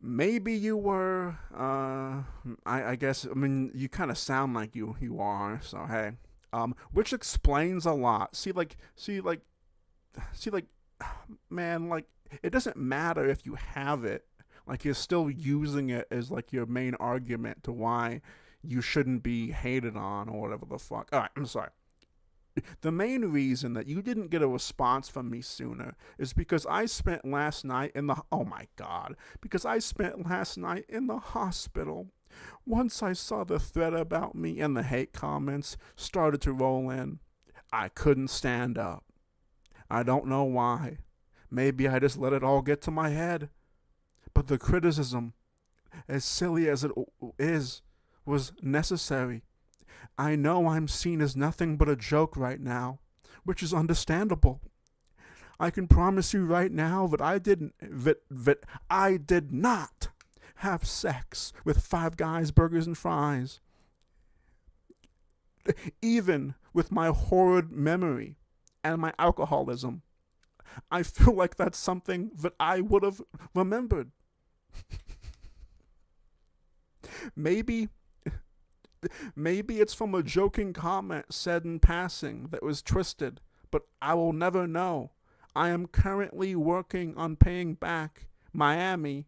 Maybe you were, I guess, I mean, you kind of sound like you are, so hey. Which explains a lot. See, man, like, it doesn't matter if you have it. Like, you're still using it as, like, your main argument to why you shouldn't be hated on or whatever the fuck. Alright, I'm sorry. The main reason that you didn't get a response from me sooner is because I spent last night in the hospital. Once I saw the thread about me and the hate comments started to roll in, I couldn't stand up. I don't know why. Maybe I just let it all get to my head. But the criticism, as silly as it is, was necessary. I know I'm seen as nothing but a joke right now, which is understandable. I can promise you right now that I did not have sex with Five Guys burgers and fries. Even with my horrid memory and my alcoholism, I feel like that's something that I would have remembered. Maybe it's from a joking comment said in passing that was twisted, but I will never know. I am currently working on paying back Miami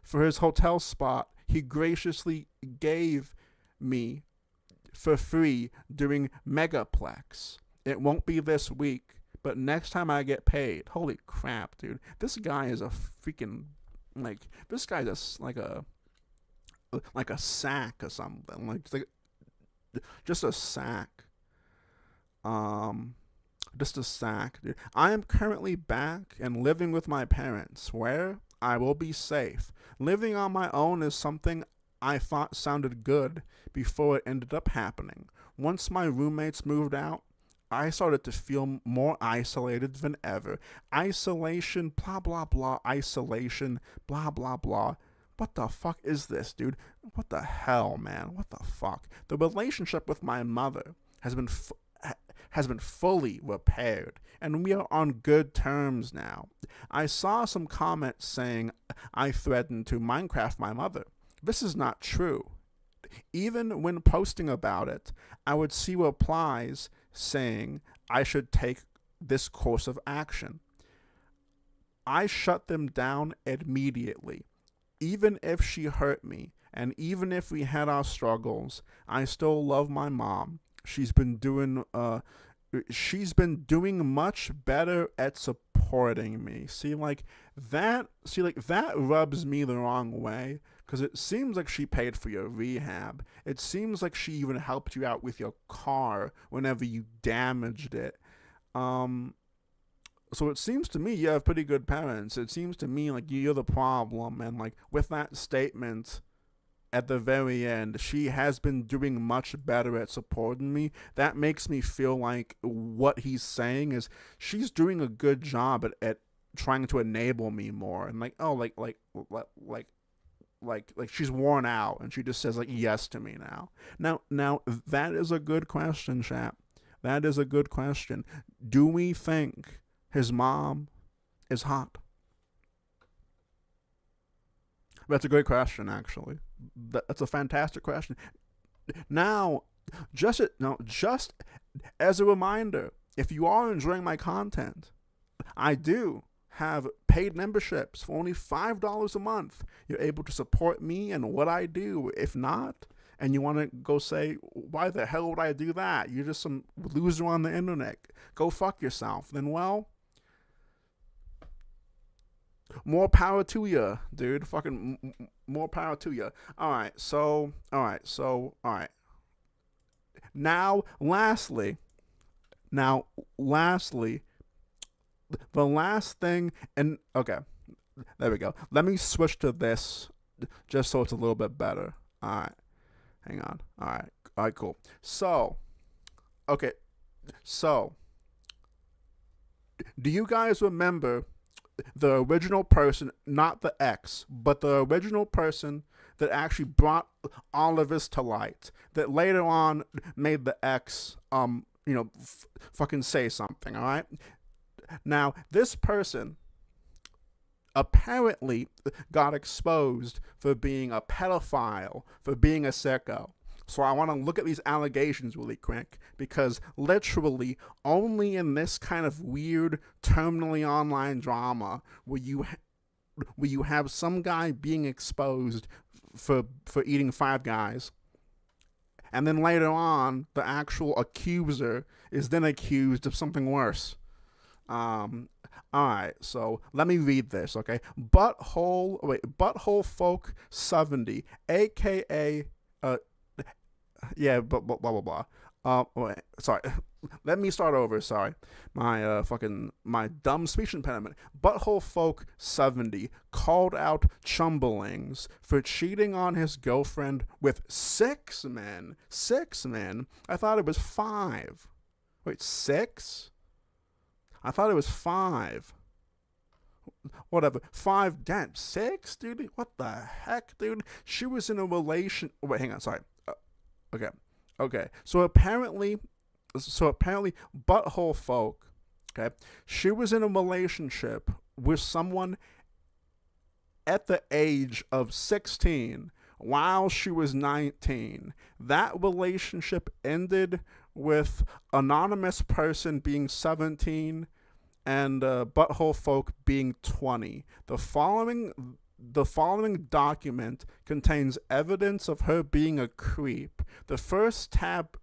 for his hotel spot he graciously gave me for free during Megaplex. It won't be this week, but next time I get paid. Holy crap, dude. This guy is a freaking, this guy's like a sack or something. Just a sack. Just a sack, dude. I am currently back and living with my parents, where I will be safe. Living on my own is something I thought sounded good before it ended up happening. Once my roommates moved out, I started to feel more isolated than ever. Isolation, blah, blah, blah. Isolation, blah, blah, blah. What the fuck is this, dude? What the hell, man? What the fuck? The relationship with my mother has been fully repaired, and we are on good terms now. I saw some comments saying I threatened to Minecraft my mother. This is not true. Even when posting about it, I would see replies saying I should take this course of action. I shut them down immediately. Even if she hurt me, and even if we had our struggles, I still love my mom. She's been doing much better at supporting me. That rubs me the wrong way, because it seems like she paid for your rehab. It seems like she even helped you out with your car whenever you damaged it. So it seems to me you have pretty good parents. It seems to me like you're the problem, and like with that statement at the very end, she has been doing much better at supporting me. That makes me feel like what he's saying is she's doing a good job at trying to enable me more, and like she's worn out and she just says like yes to me now. Now that is a good question, chap. That is a good question. Do we think his mom is hot? That's a great question, actually. That's a fantastic question. Now, just as a reminder, if you are enjoying my content, I do have paid memberships for only $5 a month. You're able to support me and what I do. If not, and you want to go say, why the hell would I do that? You're just some loser on the internet. Go fuck yourself. Then, well, more power to you, dude. Fucking more power to you. All right. Now, lastly, the last thing, and okay, there we go. Let me switch to this just so it's a little bit better. All right. Hang on. All right, cool. So, do you guys remember the original person, not the ex, but the original person that actually brought all of this to light, that later on made the ex, fucking say something, all right? Now, this person apparently got exposed for being a pedophile, for being a sicko. So I want to look at these allegations really quick, because literally only in this kind of weird terminally online drama where you have some guy being exposed for eating Five Guys, and then later on the actual accuser is then accused of something worse. Alright, so let me read this, okay? Butthole Folk 70, aka blah blah blah. Sorry. Let me start over. Sorry, my dumb speech impediment. Butthole Folk 70 called out Chumblings for cheating on his girlfriend with 6 men. 6 men. I thought it was 5. Wait, 6? I thought it was 5. Whatever. 5. Damn, 6, dude. What the heck, dude? She was in a relation. Wait, hang on. Sorry. Okay. So apparently, Butthole Folk, okay, she was in a relationship with someone at the age of 16 while she was 19. That relationship ended with anonymous person being 17 and Butthole Folk being 20. The following document contains evidence of her being a creep. The first tab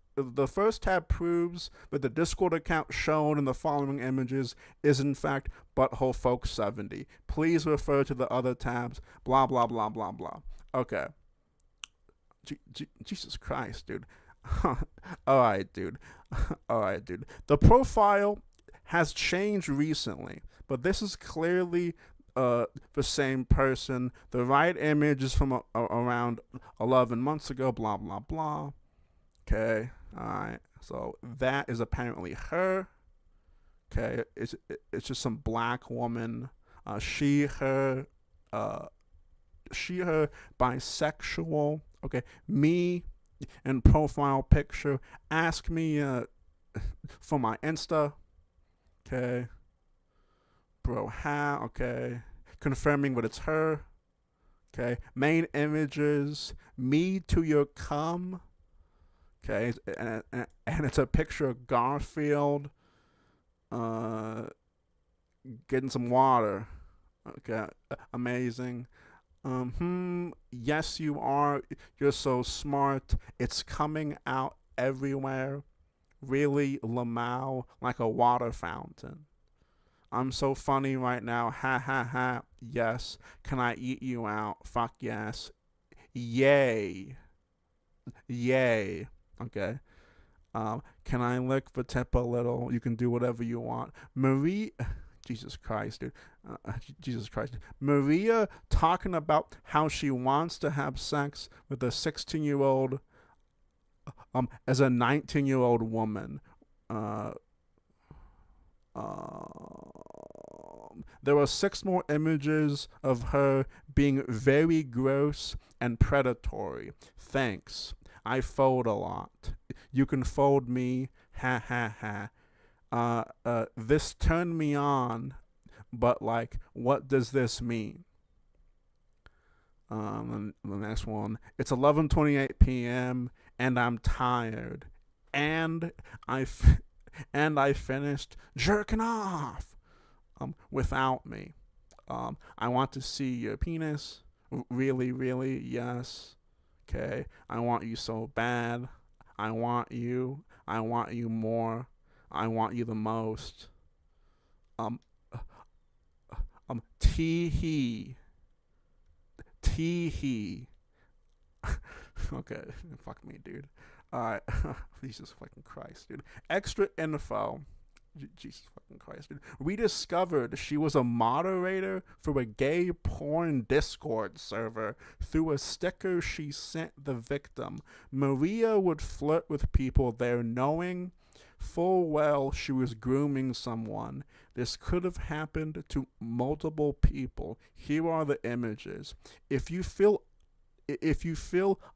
proves that the Discord account shown in the following images is in fact Butthole Folk 70. Please refer to the other tabs. Blah blah blah blah blah. Okay. Jesus Christ, dude. Alright, dude. The profile has changed recently, but this is clearly the same person. The right image is from around 11 months ago, blah, blah, blah. Okay, alright. So that is apparently her. Okay, it's just some black woman. She, her, bisexual. Okay, me in profile picture. Ask me for my Insta. Okay. Bro, how? Okay. Confirming that it's her. Okay. Main images. Me to your cum. Okay. And it's a picture of Garfield getting some water. Okay. Amazing. Yes, you are. You're so smart. It's coming out everywhere. Really, Lamau, like a water fountain. I'm so funny right now. Ha ha ha. Yes. Can I eat you out? Fuck yes. Yay. Yay. Okay. Can I lick the tip a little? You can do whatever you want. Marie. Jesus Christ, dude. Jesus Christ. Maria talking about how she wants to have sex with a 16-year-old as a 19-year-old woman. There were 6 more images of her being very gross and predatory. Thanks. I fold a lot. You can fold me. Ha ha ha. This turned me on, but like, what does this mean? The next one. It's 11:28 p.m. and I'm tired, and I finished jerking off. Without me. I want to see your penis. Really, really, yes. Okay. I want you so bad. I want you. I want you more. I want you the most. Tee-hee. Tee-hee. Okay, fuck me, dude. Alright, Jesus fucking Christ, dude. Extra info. Jesus fucking Christ, dude. We discovered she was a moderator for a gay porn Discord server through a sticker she sent the victim. Maria would flirt with people there knowing full well she was grooming someone. This could have happened to multiple people. Here are the images. If you feel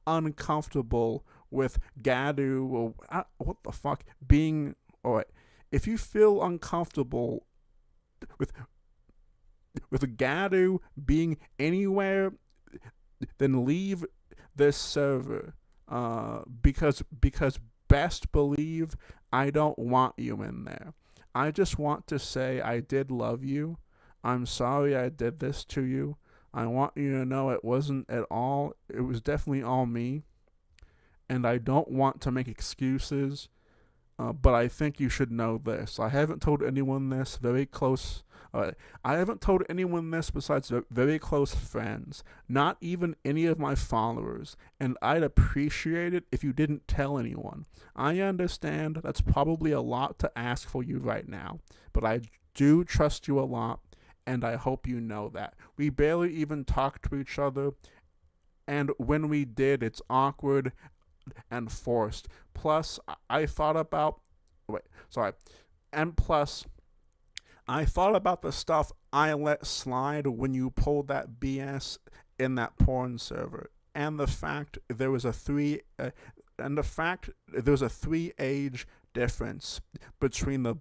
uncomfortable with Gadu or what the fuck being, alright, if you feel uncomfortable with Gadu being anywhere, then leave this server. Because best believe I don't want you in there. I just want to say I did love you. I'm sorry I did this to you. I want you to know it wasn't at all. It was definitely all me. And I don't want to make excuses. But I think you should know this. I haven't told anyone this. Very close. I haven't told anyone this besides very close friends. Not even any of my followers. And I'd appreciate it if you didn't tell anyone. I understand that's probably a lot to ask for you right now. But I do trust you a lot. And I hope you know that. We barely even talk to each other. And when we did, it's awkward and forced. Plus, I thought about the stuff I let slide when you pulled that BS in that porn server, and the fact there was a 3 age difference between the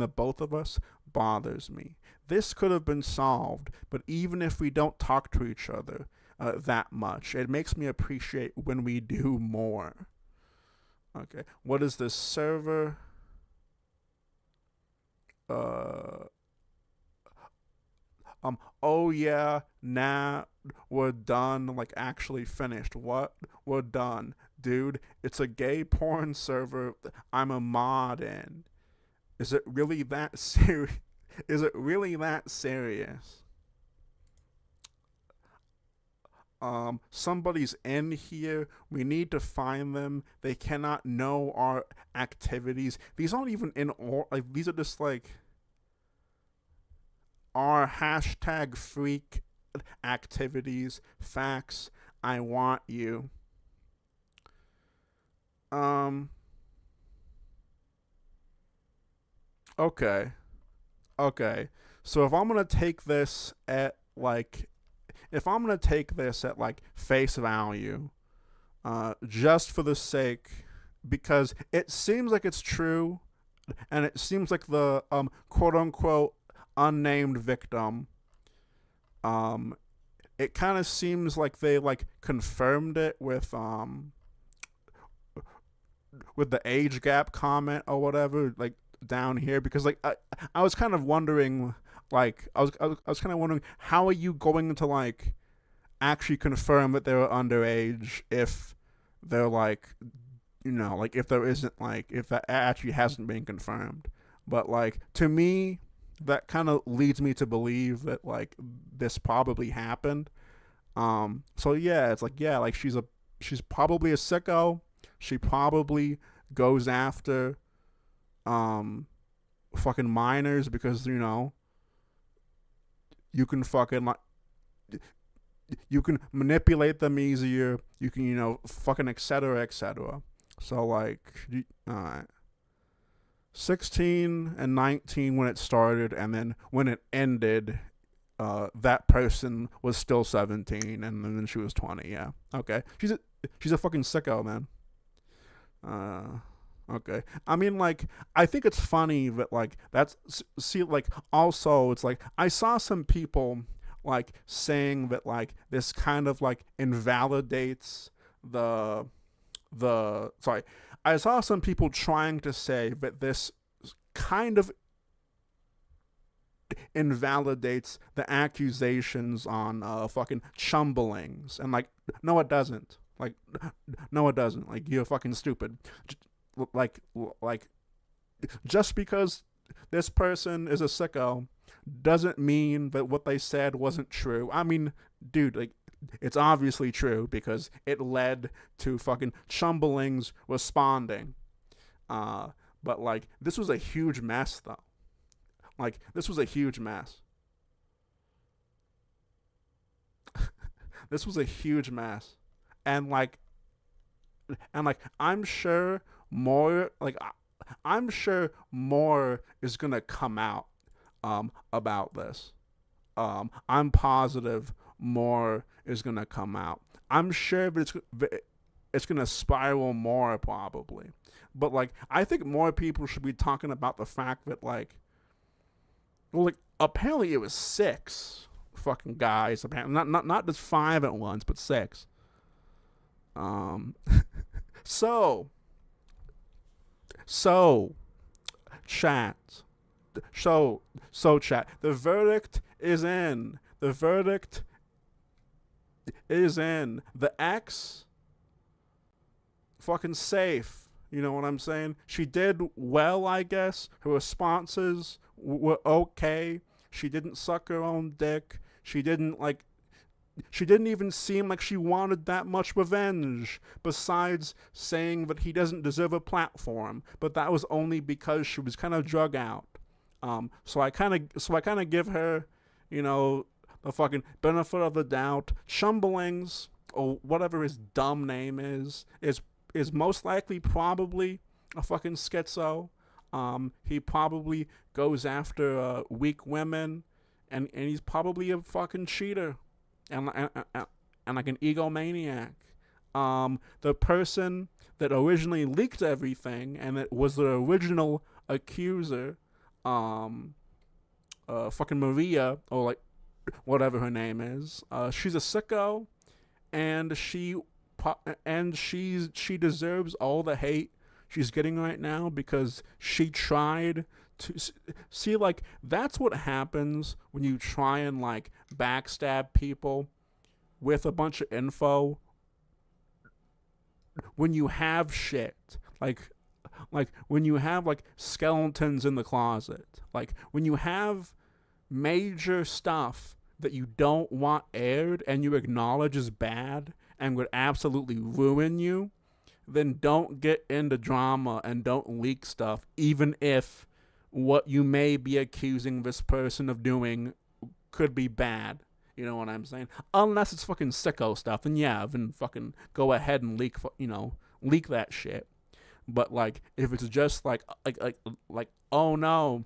both of us bothers me. This could have been solved, but even if we don't talk to each other that much, it makes me appreciate when we do more. Okay, what is this server? Oh yeah, nah, we're done. Like, actually finished. What? We're done. Dude, it's a gay porn server I'm a mod in. Is it really that serious? Is it really that serious? Somebody's in here. We need to find them. They cannot know our activities. These aren't even in or like, these are just like, are hashtag freak activities facts. I want you. Okay. Okay. So if I'm gonna take this at like face value, just for the sake, because it seems like it's true, and it seems like the quote unquote unnamed victim, it kind of seems like they like confirmed it with the age gap comment or whatever, like down here, because like I was kind of wondering, like I was kind of wondering, how are you going to like actually confirm that they were underage if they're like, like if there isn't, like if that actually hasn't been confirmed. But like to me, that kind of leads me to believe that like this probably happened. So yeah, it's like, yeah, like she's probably a sicko. She probably goes after fucking minors because you can fucking like, you can manipulate them easier. You can fucking etc. etc. So like, alright. 16 and 19 when it started, and then when it ended, that person was still 17, and then she was 20. Yeah, okay. She's a fucking sicko, man. Okay. I mean, like, I think it's funny that like like also it's like I saw some people like saying that like this kind of like invalidates the sorry. I saw some people trying to say that this kind of invalidates the accusations on fucking Chumblings, and like, no, it doesn't. Like, no, it doesn't. Like, you're fucking stupid. Like, just because this person is a sicko doesn't mean that what they said wasn't true. I mean, dude, like, it's obviously true because it led to fucking Chumblings responding. But like, this was a huge mess, though. Like, this was a huge mess. This was a huge mess. And like, I'm sure more is gonna come out about this. I'm positive more is gonna come out. I'm sure that it's gonna spiral more probably. But like, I think more people should be talking about the fact that like, well, like apparently it was 6 fucking guys. Apparently not just 5 at once, but 6. So chat. So chat. The verdict is in. The verdict is in. The ex fucking safe. You know what I'm saying? She did well, I guess. Her responses were okay. She didn't suck her own dick. She didn't even seem like she wanted that much revenge, besides saying that he doesn't deserve a platform. But that was only because she was kind of drug out. So I kind of give her, the fucking benefit of the doubt. Chumblings, or whatever his dumb name is most likely probably a fucking schizo. He probably goes after weak women, and he's probably a fucking cheater. And like an egomaniac. The person that originally leaked everything and that was the original accuser, fucking Maria, or like whatever her name is, she's a sicko, and she deserves all the hate she's getting right now because she tried to see, like, that's what happens when you try and like backstab people with a bunch of info when you have shit, like when you have like skeletons in the closet, like when you have major stuff that you don't want aired and you acknowledge is bad and would absolutely ruin you, then don't get into drama and don't leak stuff, even if what you may be accusing this person of doing could be bad. You know what I'm saying? Unless it's fucking sicko stuff, then yeah, then fucking go ahead and leak that shit. But like, if it's just like, oh no,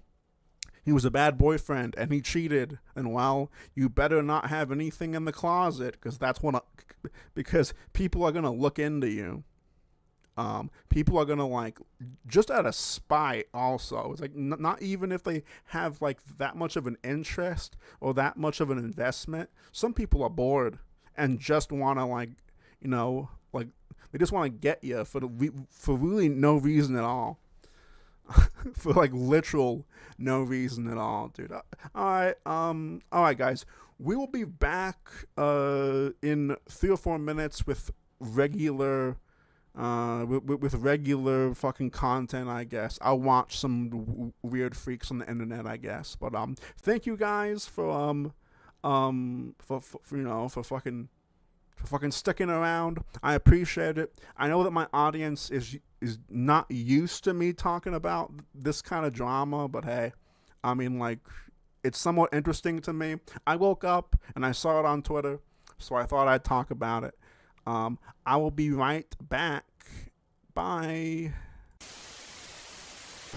he was a bad boyfriend and he cheated, and well, you better not have anything in the closet, because people are gonna look into you. People are gonna like, just out of spite. Also, it's like not even if they have like that much of an interest or that much of an investment. Some people are bored and just want to like, like they just want to get you for really no reason at all. For like literal no reason at all, dude. All right, guys. We will be back in 3 or 4 minutes with regular fucking content, I guess. I'll watch some weird freaks on the internet, I guess. But thank you guys for fucking sticking around. I appreciate it. I know that my audience is not used to me talking about this kind of drama, but hey, I mean, like, it's somewhat interesting to me. I woke up and I saw it on Twitter, so I thought I'd talk about it. I will be right back. Bye.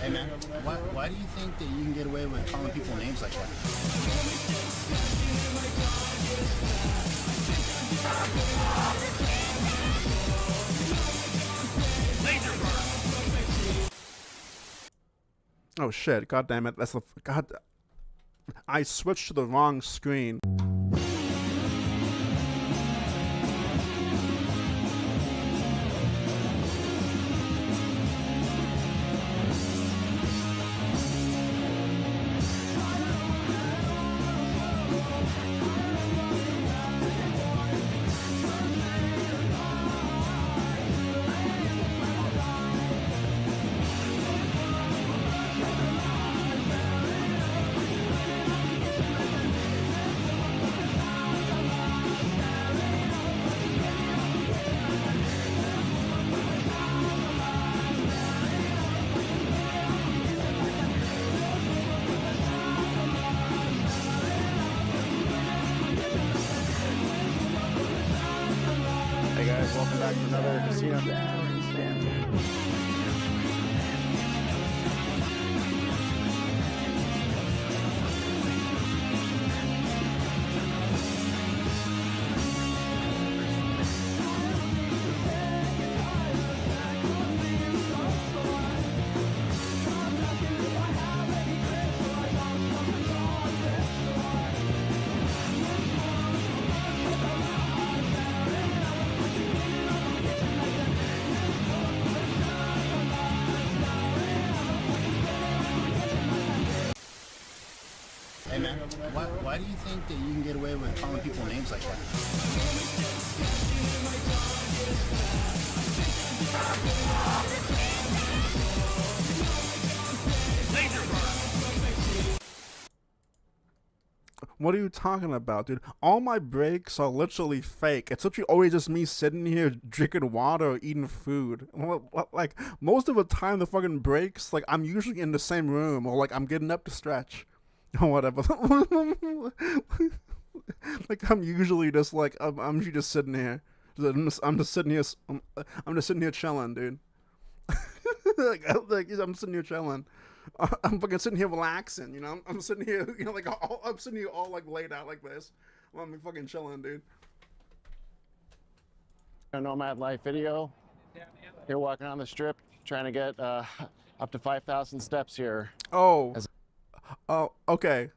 Hey man, why do you think that you can get away with calling people names like that? Oh shit, god damn it, I switched to the wrong screen. Hey guys, welcome back to another casino. Hey man, why do you think that you can get away with calling people names like that? What are you talking about, dude? All my breaks are literally fake. It's literally always just me sitting here drinking water or eating food. Like, most of the time, the fucking breaks, like, I'm usually in the same room, or, like, I'm getting up to stretch. Or whatever. Like, I'm usually just, like, I'm usually just sitting here. I'm just sitting here chilling, dude. I'm sitting here chilling. I'm fucking sitting here relaxing, you know. I'm sitting here, you know, like I'm sitting here all like laid out like this. While I'm fucking chilling, dude. A Nomad life video. Here walking on the strip, trying to get up to 5,000 steps here. Oh, okay.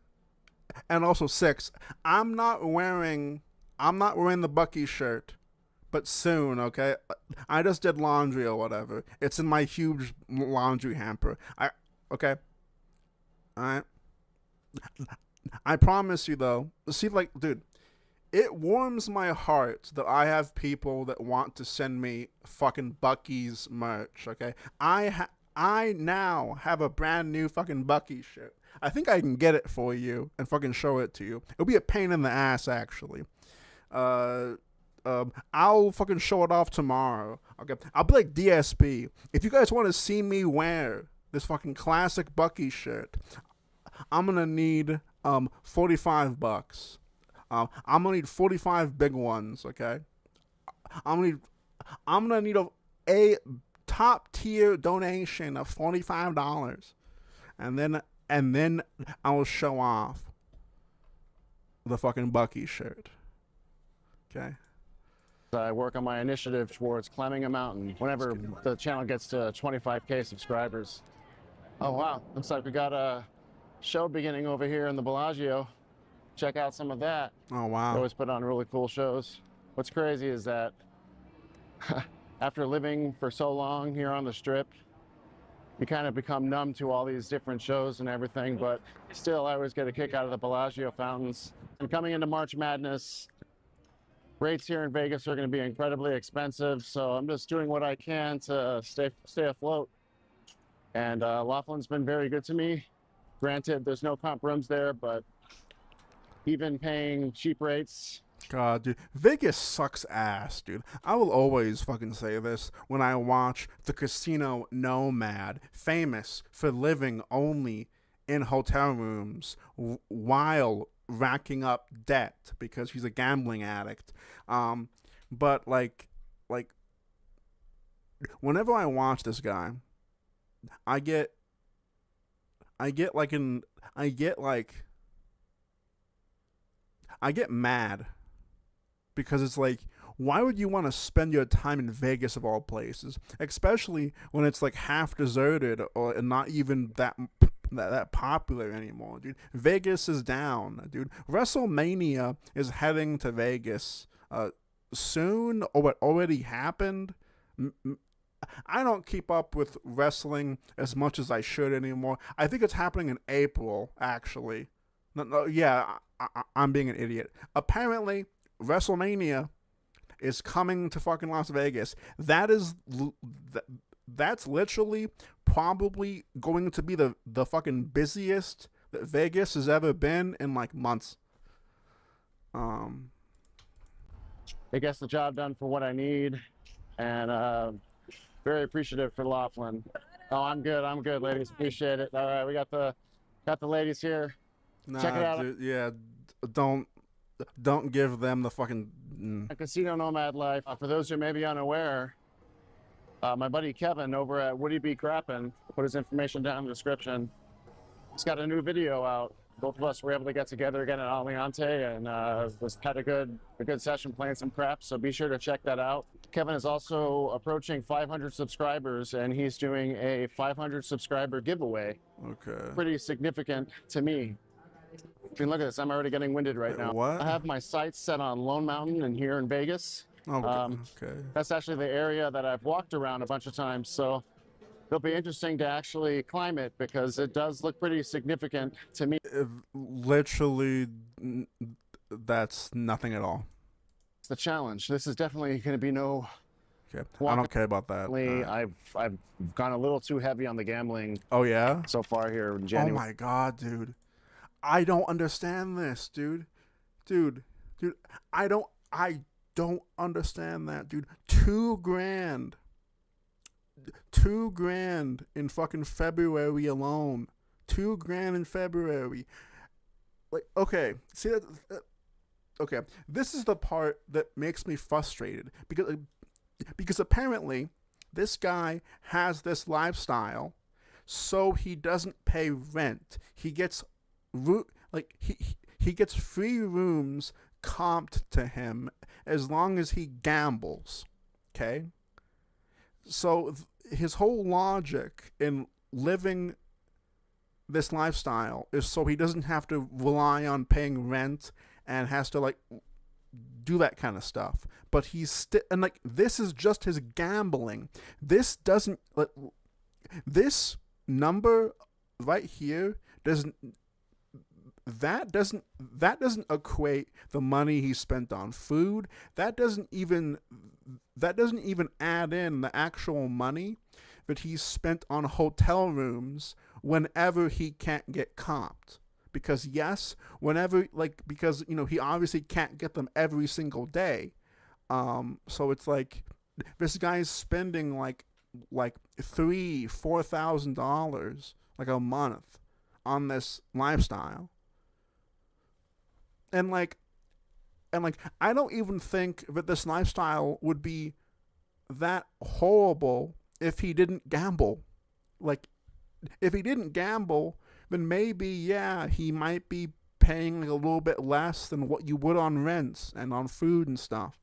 And also 6. I'm not wearing the Bucky shirt, but soon, okay. I just did laundry or whatever. It's in my huge laundry hamper. Okay. Alright. I promise you though. See, like, dude, it warms my heart that I have people that want to send me fucking Bucky's merch, okay? I now have a brand new fucking Bucky shirt. I think I can get it for you and fucking show it to you. It'll be a pain in the ass, actually. I'll fucking show it off tomorrow. Okay. I'll be like DSP. If you guys want to see me wear this fucking classic Bucky shirt, I'm gonna need $45. I'm gonna need 45 big ones. Okay. I'm gonna need a top tier donation of $45, and then I will show off the fucking Bucky shirt. Okay. I work on my initiative towards climbing a mountain whenever the channel gets to 25K subscribers. Oh wow, looks like we got a show beginning over here in the Bellagio. Check out some of that. Oh They wow. always put on really cool shows. What's crazy is that after living for so long here on the Strip, you kind of become numb to all these different shows and everything, but still I always get a kick out of the Bellagio fountains. And coming into March Madness, rates here in Vegas are going to be incredibly expensive, so I'm just doing what I can to stay afloat. And Laughlin's been very good to me. Granted, there's no comp rooms there, but even paying cheap rates. God, dude, Vegas sucks ass, dude. I will always fucking say this when I watch the casino Nomad, famous for living only in hotel rooms while racking up debt because he's a gambling addict. But like, whenever I watch this guy, I get mad. Because it's like, why would you want to spend your time in Vegas of all places, especially when it's like half deserted or not even that popular anymore, dude? Vegas is down, dude. WrestleMania is heading to Vegas soon, or what already happened. I don't keep up with wrestling as much as I should anymore. I think it's happening in April, actually. No, yeah, I'm being an idiot. Apparently, WrestleMania is coming to fucking Las Vegas. That's literally probably going to be the fucking busiest that Vegas has ever been in like months. It gets the job done for what I need, and very appreciative for Laughlin. Oh, I'm good, ladies. Appreciate it. All right, we got the ladies here. Nah, Check it out. dude, yeah, don't give them the fucking. A Casino Nomad life. For those who may be unaware, my buddy Kevin over at Woody B. Crappin put his information down in the description. He's got a new video out. Both of us were able to get together again at Aliante and had a good session playing some craps. So be sure to check that out. Kevin is also approaching 500 subscribers, and he's doing a 500 subscriber giveaway. Okay. Pretty significant to me. I mean, look at this. I'm already getting winded right now. What? I have my sights set on Lone Mountain and here in Vegas. Okay. That's actually the area that I've walked around a bunch of times. So it'll be interesting to actually climb it because it does look pretty significant to me. Literally, that's nothing at all. It's the challenge. This is definitely going to be no. Okay. I don't care about that. I've gone a little too heavy on the gambling. Oh yeah. So far here in January. Oh my god, dude. I don't understand this, dude. Dude, I don't understand that, dude. $2,000. $2,000 in fucking February alone. $2,000 in February. Like, okay, see that? Okay, this is the part that makes me frustrated because apparently this guy has this lifestyle, so he doesn't pay rent. He gets he gets free rooms comped to him as long as he gambles. Okay? So his whole logic in living this lifestyle is so he doesn't have to rely on paying rent and has to like do that kind of stuff. But he's and like this is just his gambling. This doesn't this number right here doesn't equate the money he spent on food. That doesn't even add in the actual money that he's spent on hotel rooms whenever he can't get comped. Because yes, because he obviously can't get them every single day. So it's like this guy's spending like $3,000-$4,000 like a month on this lifestyle. and like I don't even think that this lifestyle would be that horrible if he didn't gamble. Like, if he didn't gamble, then maybe, yeah, he might be paying like a little bit less than what you would on rents and on food and stuff.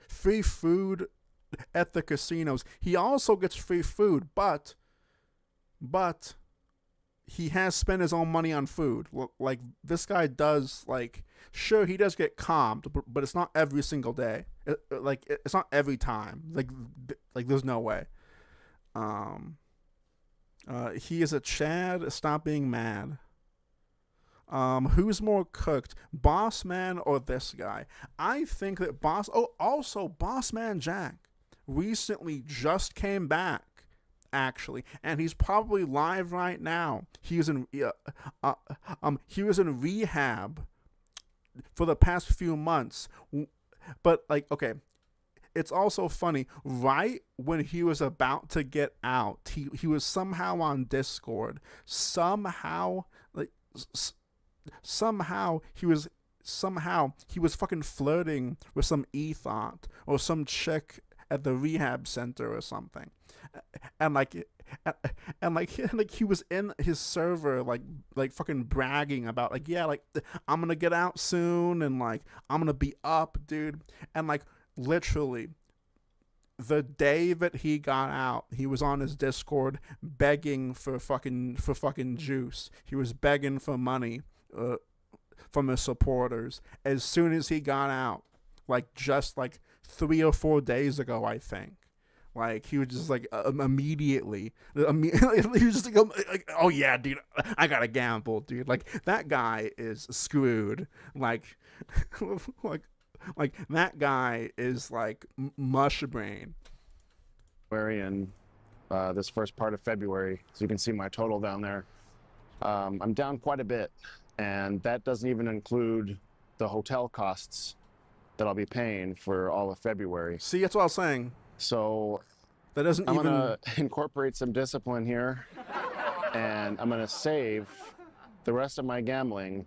Free food at the casinos. He also gets free food, but he has spent his own money on food. Like, this guy does, like, sure, he does get comped, but it's not every single day. It's not every time. Like there's no way. He is a Chad. Stop being mad. Who's more cooked, Boss Man or this guy? I think that Boss Man Jack recently just came back, actually, and he's probably live right now. He was in rehab for the past few months, but like, okay, it's also funny. Right when he was about to get out, he was somehow on Discord. Somehow he was fucking flirting with some ethot or some chick at the rehab center or something, and he was in his server like fucking bragging about like, yeah, like, I'm gonna get out soon and like I'm gonna be up, dude. And like, literally the day that he got out, he was on his Discord begging for fucking juice. He was begging for money from his supporters as soon as he got out, like just like 3 or 4 days ago, I think. Like, he was just like immediately he was just like, oh yeah, dude, I gotta gamble, dude. Like, that guy is screwed. Like like that guy is like mush brain. And this first part of February, so you can see my total down there. I'm down quite a bit, and that doesn't even include the hotel costs that I'll be paying for all of February. See, that's what I was saying. So that doesn't I'm even gonna incorporate some discipline here, and I'm gonna save the rest of my gambling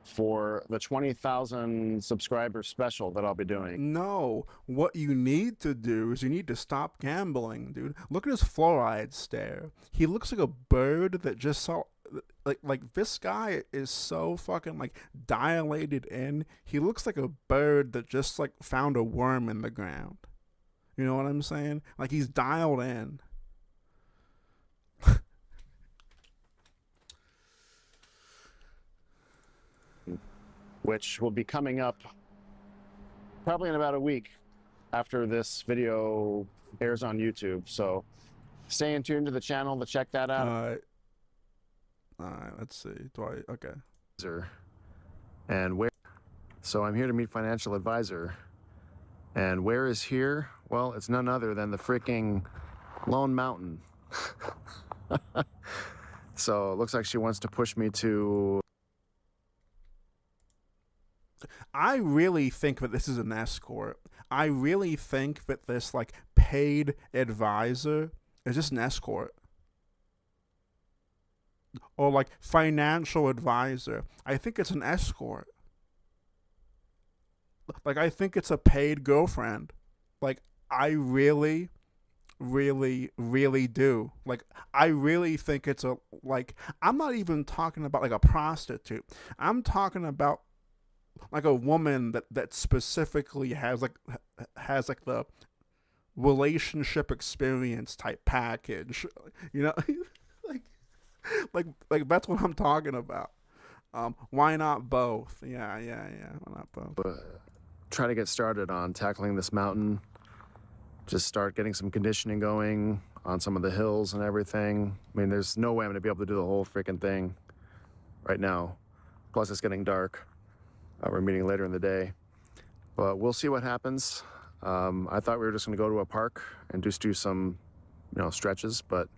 for the 20,000 subscriber special that I'll be doing. No, what you need to do is you need to stop gambling, dude. Look at his fluoride stare. He looks like a bird that just saw, like this guy is so fucking like dilated in. He looks like a bird that just like found a worm in the ground. You know what I'm saying? Like, he's dialed in. Which will be coming up probably in about a week after this video airs on YouTube. So stay in tune to the channel to check that out. All right, let's see. Okay. And where? So I'm here to meet financial advisor. And where is here? Well, it's none other than the freaking Lone Mountain. So it looks like she wants to push me to... I really think that this is an escort. I really think that this like paid advisor is just an escort. Or like financial advisor. I think it's an escort. Like, I think it's a paid girlfriend. Like, I really, really, really do. Like, I really think it's a, like, I'm not even talking about like a prostitute. I'm talking about like a woman that specifically has like the relationship experience type package. You know, like that's what I'm talking about. Why not both? Yeah. Why not both? Try to get started on tackling this mountain. Just start getting some conditioning going on some of the hills and everything. I mean, there's no way I'm gonna be able to do the whole freaking thing right now. Plus, it's getting dark. We're meeting later in the day, but we'll see what happens. I thought we were just gonna go to a park and just do some, stretches, but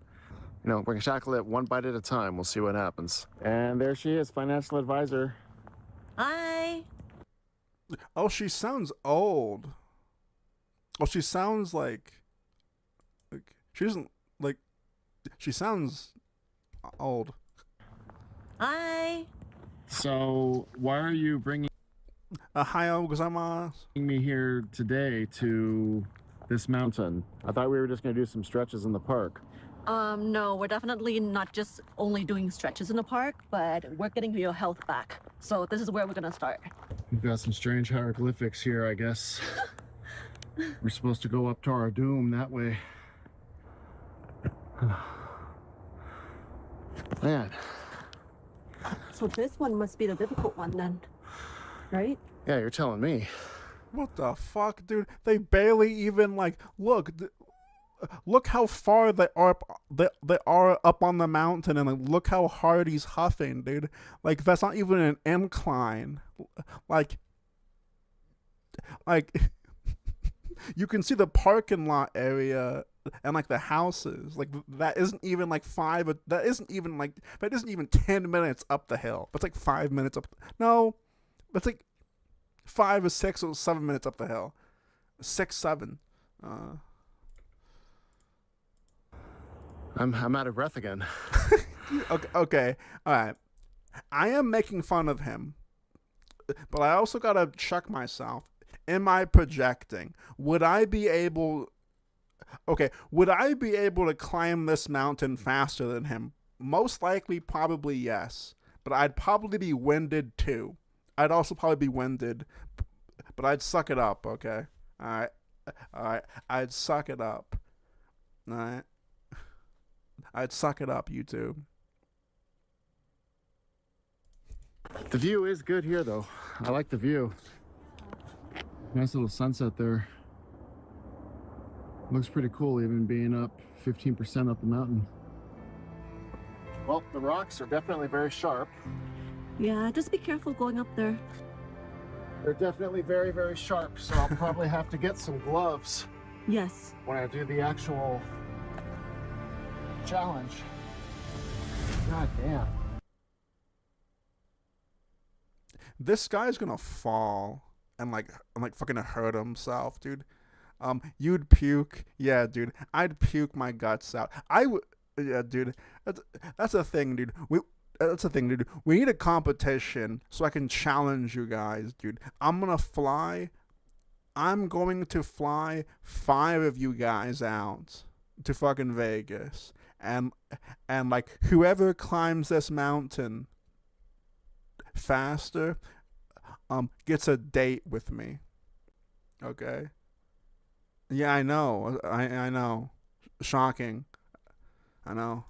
we're gonna tackle it one bite at a time. We'll see what happens. And there she is, financial advisor. Hi. Oh, she sounds old. Oh, she sounds like she doesn't like. She sounds old. Hi. So, why are you bringing Ohio gozaimasu. me here today to this mountain? I thought we were just going to do some stretches in the park. No, we're definitely not just only doing stretches in the park, but we're getting your health back. So this is where we're gonna start. We've got some strange hieroglyphics here, I guess. We're supposed to go up to our doom that way. Man. So this one must be the difficult one then, right? Yeah, you're telling me. What the fuck, dude? They barely even like look. Look how far they are they are up on the mountain, and like, look how hard he's huffing, dude. Like that's not even an incline. Like you can see the parking lot area and like the houses. Like that isn't even like that isn't even 10 minutes up the hill. That's like 5 minutes up. No, that's like 5 or 6 or 7 minutes up the hill. 6, 7. I'm out of breath again. Okay, all right. I am making fun of him, but I also gotta check myself. Am I projecting? Would I be able to climb this mountain faster than him? Most likely, probably yes. But I'd probably be winded too. I'd also probably be winded, but I'd suck it up, okay? All right. I'd suck it up. All right. I'd suck it up, YouTube. The view is good here, though. I like the view. Nice little sunset there. Looks pretty cool, even being up 15% up the mountain. Well, the rocks are definitely very sharp. Yeah, just be careful going up there. They're definitely very, very sharp, so I'll probably have to get some gloves Yes. when I do the actual challenge. God damn. This guy's gonna fall and like fucking hurt himself, dude. You'd puke. Yeah, dude. I'd puke my guts out. I would. Yeah, dude. That's the thing, dude. That's the thing, dude. We need a competition so I can challenge you guys, dude. I'm going to fly 5 of you guys out to fucking Vegas. And like whoever climbs this mountain faster gets a date with me. Okay? Yeah, I know. I know. Shocking. I know.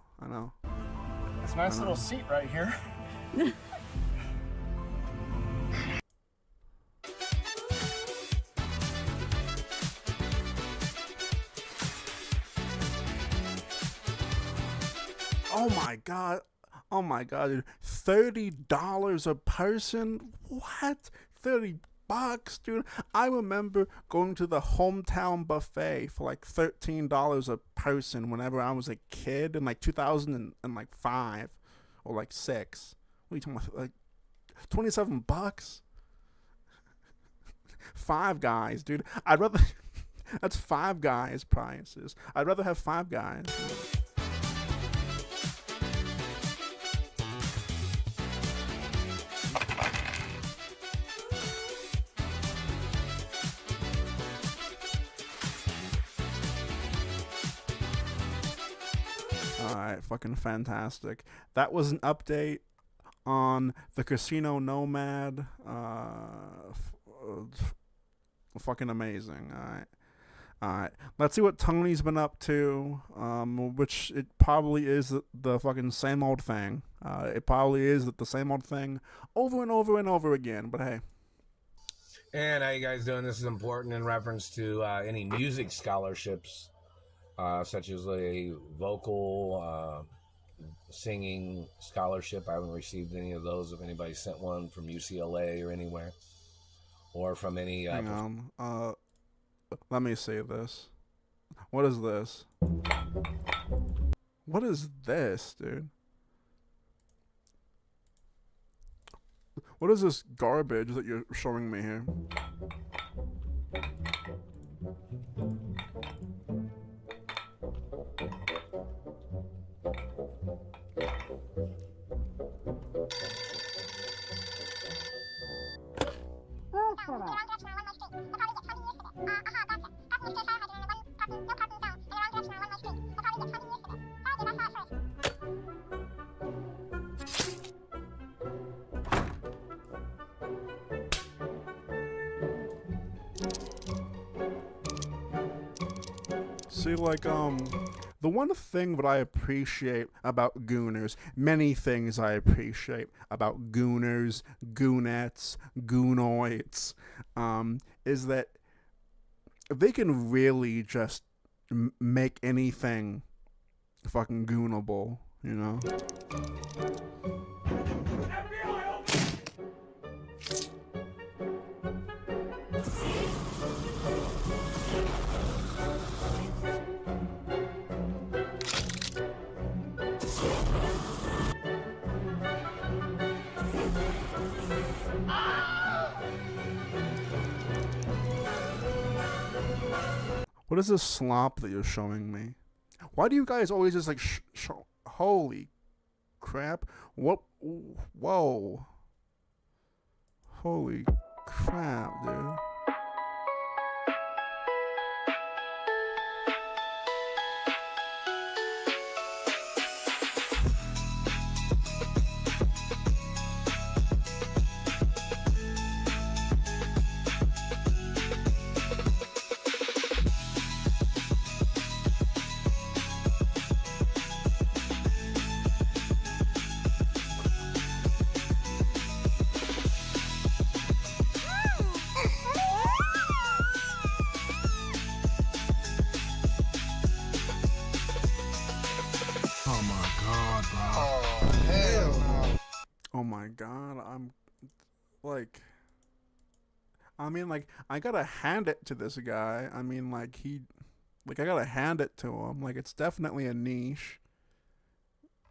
It's a nice little seat right here. Oh my god, dude. $30 a person? What? $30, dude. I remember going to the hometown buffet for like $13 a person whenever I was a kid in like 2005 or like 6. What are you talking about? Like $27? Five Guys, dude. I'd rather that's Five Guys prices. I'd rather have Five Guys. Alright, fucking fantastic. That was an update on the Casino Nomad. Fucking amazing. Alright. Let's see what Tony's been up to. Which it probably is the fucking same old thing. It probably is the same old thing over and over and over again. But hey. And how you guys doing? This is important in reference to any music scholarships, such as a vocal singing scholarship. I haven't received any of those. If anybody sent one from UCLA or anywhere, or from any hang on. Let me see this. What is this? What is this, dude? What is this garbage that you're showing me here? See, like, the one thing that I appreciate about gooners, many things I appreciate about gooners, goonettes, goonoids, is that they can really just make anything fucking goonable, you know? What is this slop that you're showing me? Why do you guys always just like holy crap? What? Whoa. Holy crap, dude. Oh my god, I'm like, I mean, like, I gotta hand it to this guy. I mean, like, I gotta hand it to him. Like, it's definitely a niche.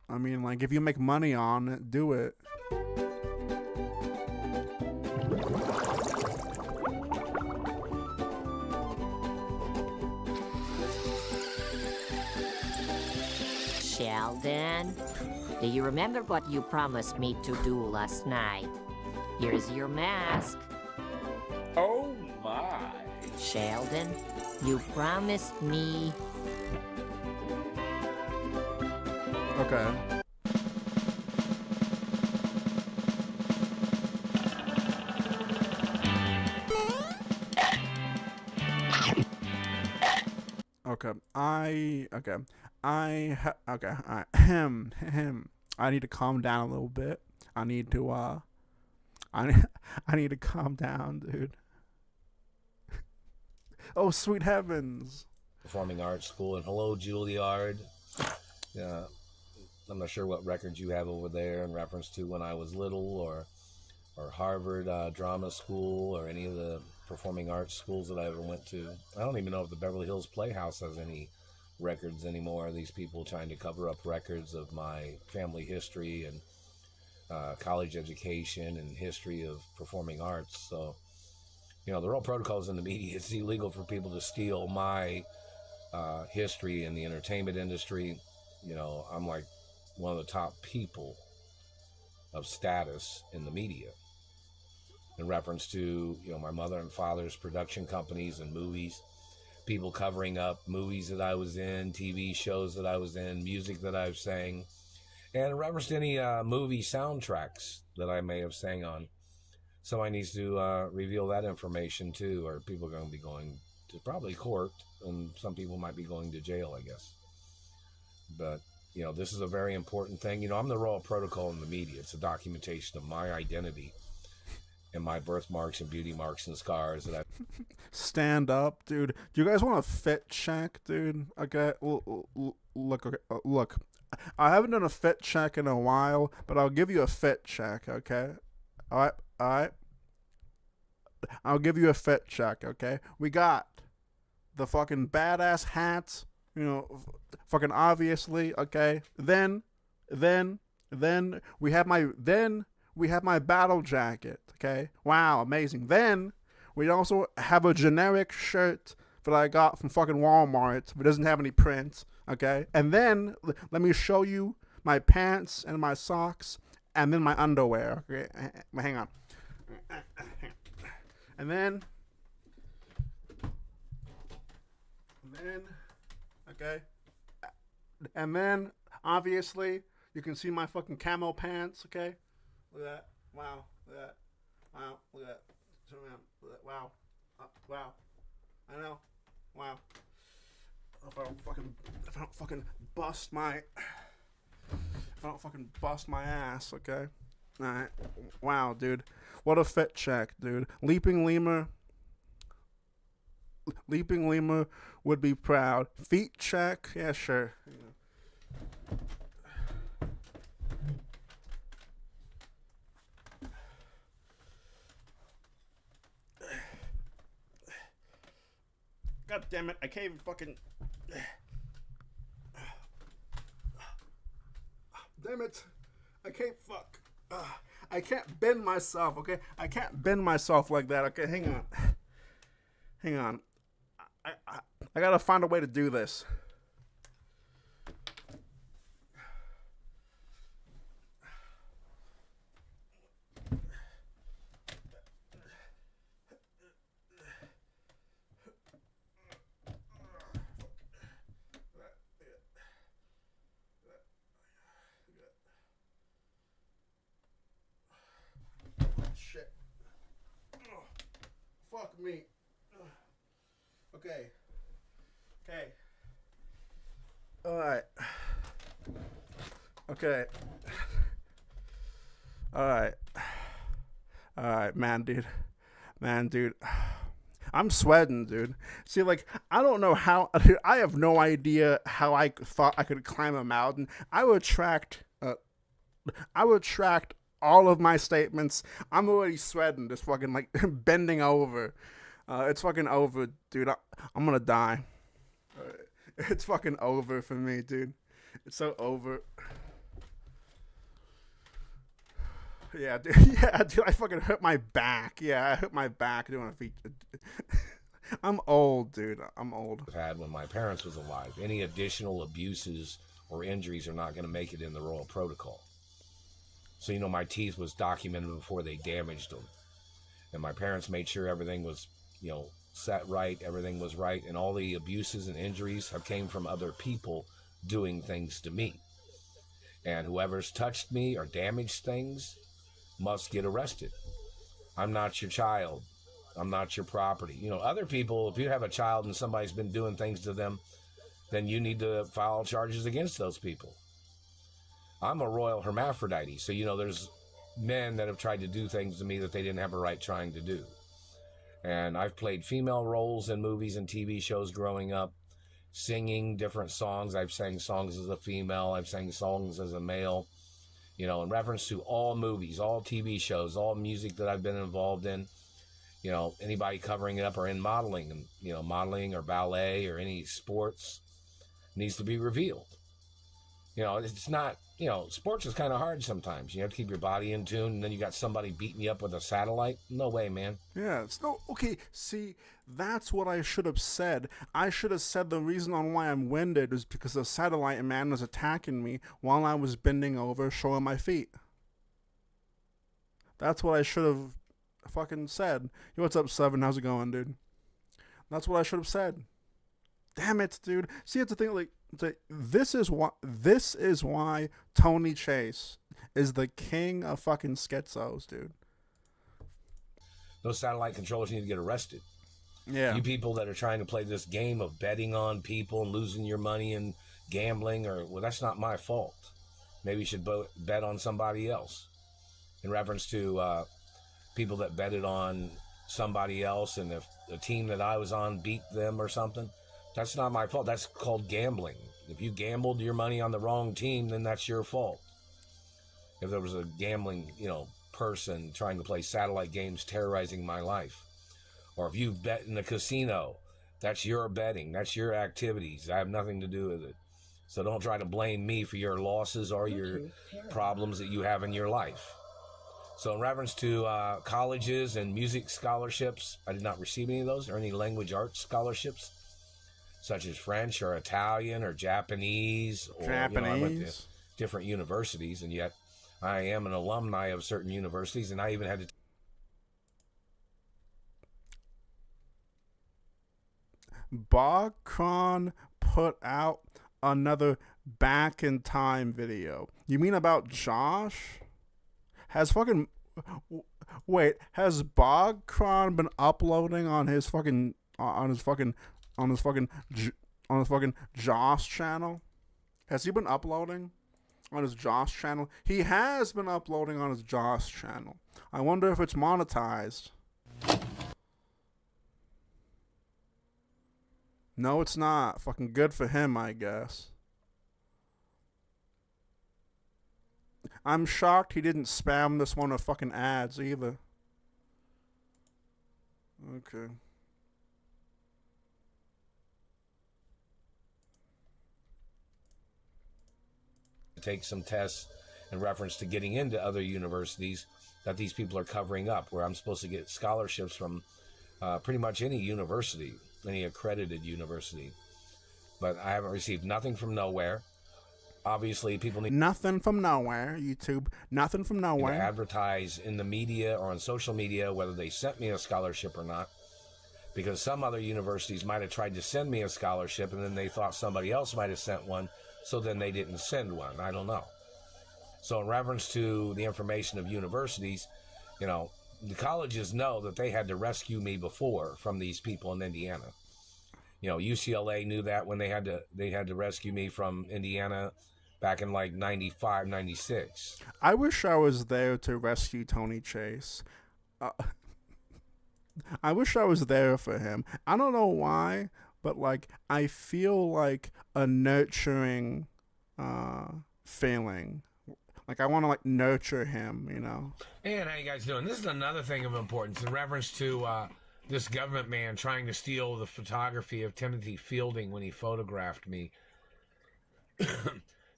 I mean, like, if you make money on it, do it. Sheldon, do you remember what you promised me to do last night? Here's your mask. Oh my. Sheldon, you promised me. Okay. Okay. I need to calm down a little bit. I need to I need to calm down, dude. Oh, sweet heavens. Performing Arts School, and hello, Juilliard. Yeah, I'm not sure what records you have over there in reference to when I was little, or Harvard Drama School, or any of the performing arts schools that I ever went to. I don't even know if the Beverly Hills Playhouse has any records anymore. These people trying to cover up records of my family history and college education and history of performing arts. So, you know, the role protocols in the media, it's illegal for people to steal my history in the entertainment industry. You know, I'm like one of the top people of status in the media in reference to, you know, my mother and father's production companies and movies, people covering up movies that I was in, TV shows that I was in, music that I've sang, and in reference to any movie soundtracks that I may have sang on. Somebody needs to reveal that information too, or people are going to be going to probably court, and some people might be going to jail, I guess. But, you know, this is a very important thing. You know, I'm the royal protocol in the media. It's a documentation of my identity and my birthmarks and beauty marks and scars that I stand up, dude. Do you guys want a fit check, dude? Okay, look, okay, look. I haven't done a fit check in a while, but I'll give you a fit check, okay? All right. I'll give you a fit check, okay? We got the fucking badass hats, you know, fucking obviously, okay? Then we have my battle jacket, okay? Wow, amazing. Then we also have a generic shirt that I got from fucking Walmart, but doesn't have any prints, okay? And then let me show you my pants and my socks and then my underwear, okay? Hang on. And then then, okay, and then obviously you can see my fucking camo pants. Okay, look at that. Wow, look at that. Wow, look at that. Turn around. Look at that. Wow, wow. I know. Wow. If I don't fucking bust my ass, okay? Alright. Wow, dude. What a fit check, dude. Leaping Lemur would be proud. Feet check? Yeah, sure. God damn it, I can't even fucking... Damn it. I can't fuck. I can't bend myself, okay? I can't bend myself like that, okay? Hang on. I gotta find a way to do this. Shit. Fuck me. Okay. Alright. Okay. Alright, man, dude. I'm sweating, dude. See, like, I don't know how... Dude, I have no idea how I thought I could climb a mountain. I would tract all of my statements. I'm already sweating, just fucking, like, bending over. It's fucking over, dude. I'm gonna die. It's fucking over for me, dude. It's so over. Yeah, dude. Yeah, dude. I fucking hurt my back. Yeah, I hurt my back doing a feet. I'm old, dude. I'm old. I've had when my parents was alive. Any additional abuses or injuries are not going to make it in the royal protocol. So, you know, my teeth was documented before they damaged them. And my parents made sure everything was, you know, set right, everything was right, and all the abuses and injuries have came from other people doing things to me. And whoever's touched me or damaged things must get arrested. I'm not your child. I'm not your property. You know, other people, if you have a child and somebody's been doing things to them, then you need to file charges against those people. I'm a royal hermaphrodite, so, you know, there's men that have tried to do things to me that they didn't have a right trying to do. And I've played female roles in movies and TV shows growing up, singing different songs. I've sang songs as a female. I've sang songs as a male, you know, in reference to all movies, all TV shows, all music that I've been involved in. You know, anybody covering it up or in modeling, and, you know, modeling or ballet or any sports needs to be revealed. You know, it's not, you know, sports is kind of hard sometimes. You have to keep your body in tune, and then you got somebody beating you up with a satellite. No way, man. Yeah, it's no... Okay, see, that's what I should have said. I should have said the reason on why I'm winded is because the satellite man was attacking me while I was bending over, showing my feet. That's what I should have fucking said. Yo, what's up, Seven? How's it going, dude? That's what I should have said. Damn it, dude. See, it's the thing, like... This is why Tony Chase is the king of fucking schizos, dude. Those satellite controllers need to get arrested. Yeah. You people that are trying to play this game of betting on people and losing your money and gambling, well, that's not my fault. Maybe you should bet on somebody else. In reference to people that betted on somebody else, and if the team that I was on beat them or something, that's not my fault. That's called gambling. If you gambled your money on the wrong team, then that's your fault. If there was a gambling, you know, person trying to play satellite games terrorizing my life, or if you bet in the casino, that's your betting. That's your activities. I have nothing to do with it. So don't try to blame me for your losses or your problems that you have in your life. So in reference to colleges and music scholarships, I did not receive any of those, or any language arts scholarships, such as French or Italian or Japanese. Or, you know, I went to different universities, and yet I am an alumni of certain universities, and I even had to... Bogcron put out another back in time video. You mean about Josh? Has fucking wait, has Bogcron been uploading on his fucking Josh channel? Has he been uploading on his Josh channel? He has been uploading on his Josh channel. I wonder if it's monetized. No, it's not. Fucking good for him, I guess. I'm shocked he didn't spam this one with fucking ads either. Okay. Take some tests in reference to getting into other universities that these people are covering up, where I'm supposed to get scholarships from pretty much any university, any accredited university. But I haven't received nothing from nowhere. Obviously, people need nothing from nowhere, YouTube. Nothing from nowhere. to advertise in the media or on social media whether they sent me a scholarship or not. Because some other universities might have tried to send me a scholarship and then they thought somebody else might have sent one, so then they didn't send one. I don't know. So in reference to the information of universities, you know, the colleges know that they had to rescue me before from these people in Indiana. You know, UCLA knew that when they had to rescue me from Indiana back in like 95, 96. I wish I was there to rescue Tony Chase. I wish I was there for him. I don't know why, but like I feel like a nurturing feeling. Like I want to like nurture him, you know. And how you guys doing? This is another thing of importance in reference to this government man trying to steal the photography of Timothy Fielding when he photographed me.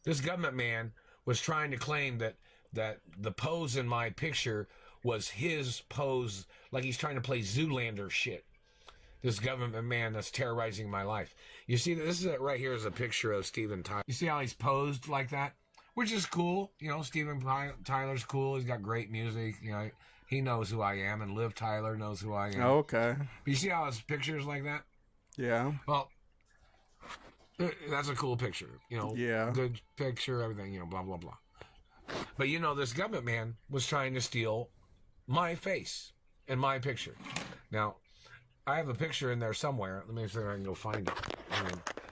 This government man was trying to claim that the pose in my picture was his pose, like he's trying to play Zoolander shit. This government man that's terrorizing my life. You see, this is right here is a picture of Steven Tyler. You see how he's posed like that? Which is cool. You know, Steven Tyler's cool. He's got great music. You know, he knows who I am, and Liv Tyler knows who I am. Okay. You see how his picture is like that? Yeah. Well, that's a cool picture. You know, yeah. Good picture, everything, you know, blah, blah, blah. But, you know, this government man was trying to steal my face and my picture. Now, I have a picture in there somewhere. Let me see if I can go find it.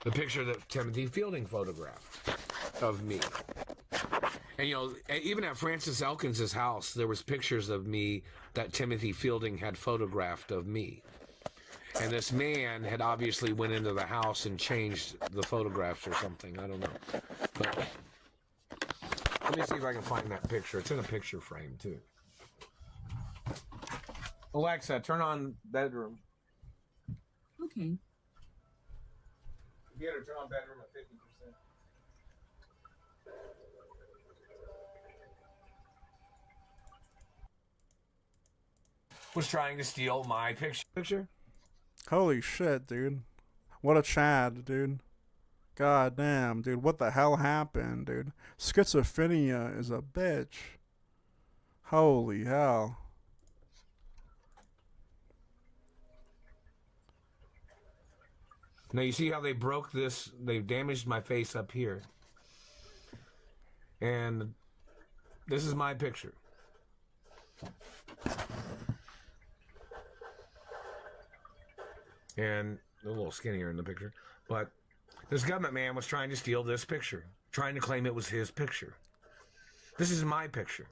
The picture that Timothy Fielding photographed of me. And, you know, even at Francis Elkins' house, there was pictures of me that Timothy Fielding had photographed of me. And this man had obviously went into the house and changed the photographs or something. I don't know. But let me see if I can find that picture. It's in a picture frame, too. Alexa, turn on bedroom. Okay. Get her, turn on bedroom at 50%. Was trying to steal my picture. Holy shit, dude. What a Chad, dude. God damn, dude. What the hell happened, dude? Schizophrenia is a bitch. Holy hell. Now you see how they broke this, they damaged my face up here. And this is my picture. And a little skinnier in the picture. But this government man was trying to steal this picture, trying to claim it was his picture. This is my picture.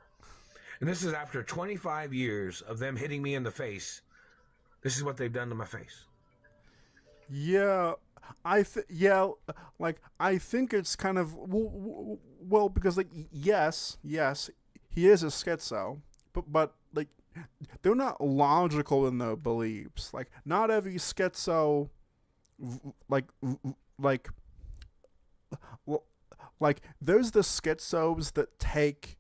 And this is after 25 years of them hitting me in the face. This is what they've done to my face. Yeah, I think it's kind of well because like yes, he is a schizo, but like they're not logical in their beliefs. Like not every schizo, like there's the schizos that take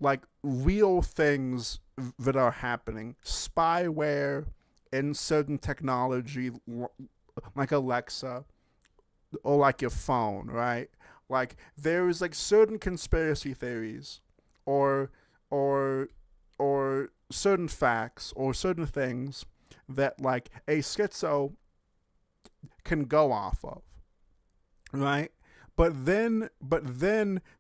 like real things that are happening, spyware and certain technology like Alexa or like your phone, right? Like there's like certain conspiracy theories or certain facts or certain things that like a schizo can go off of, right? But then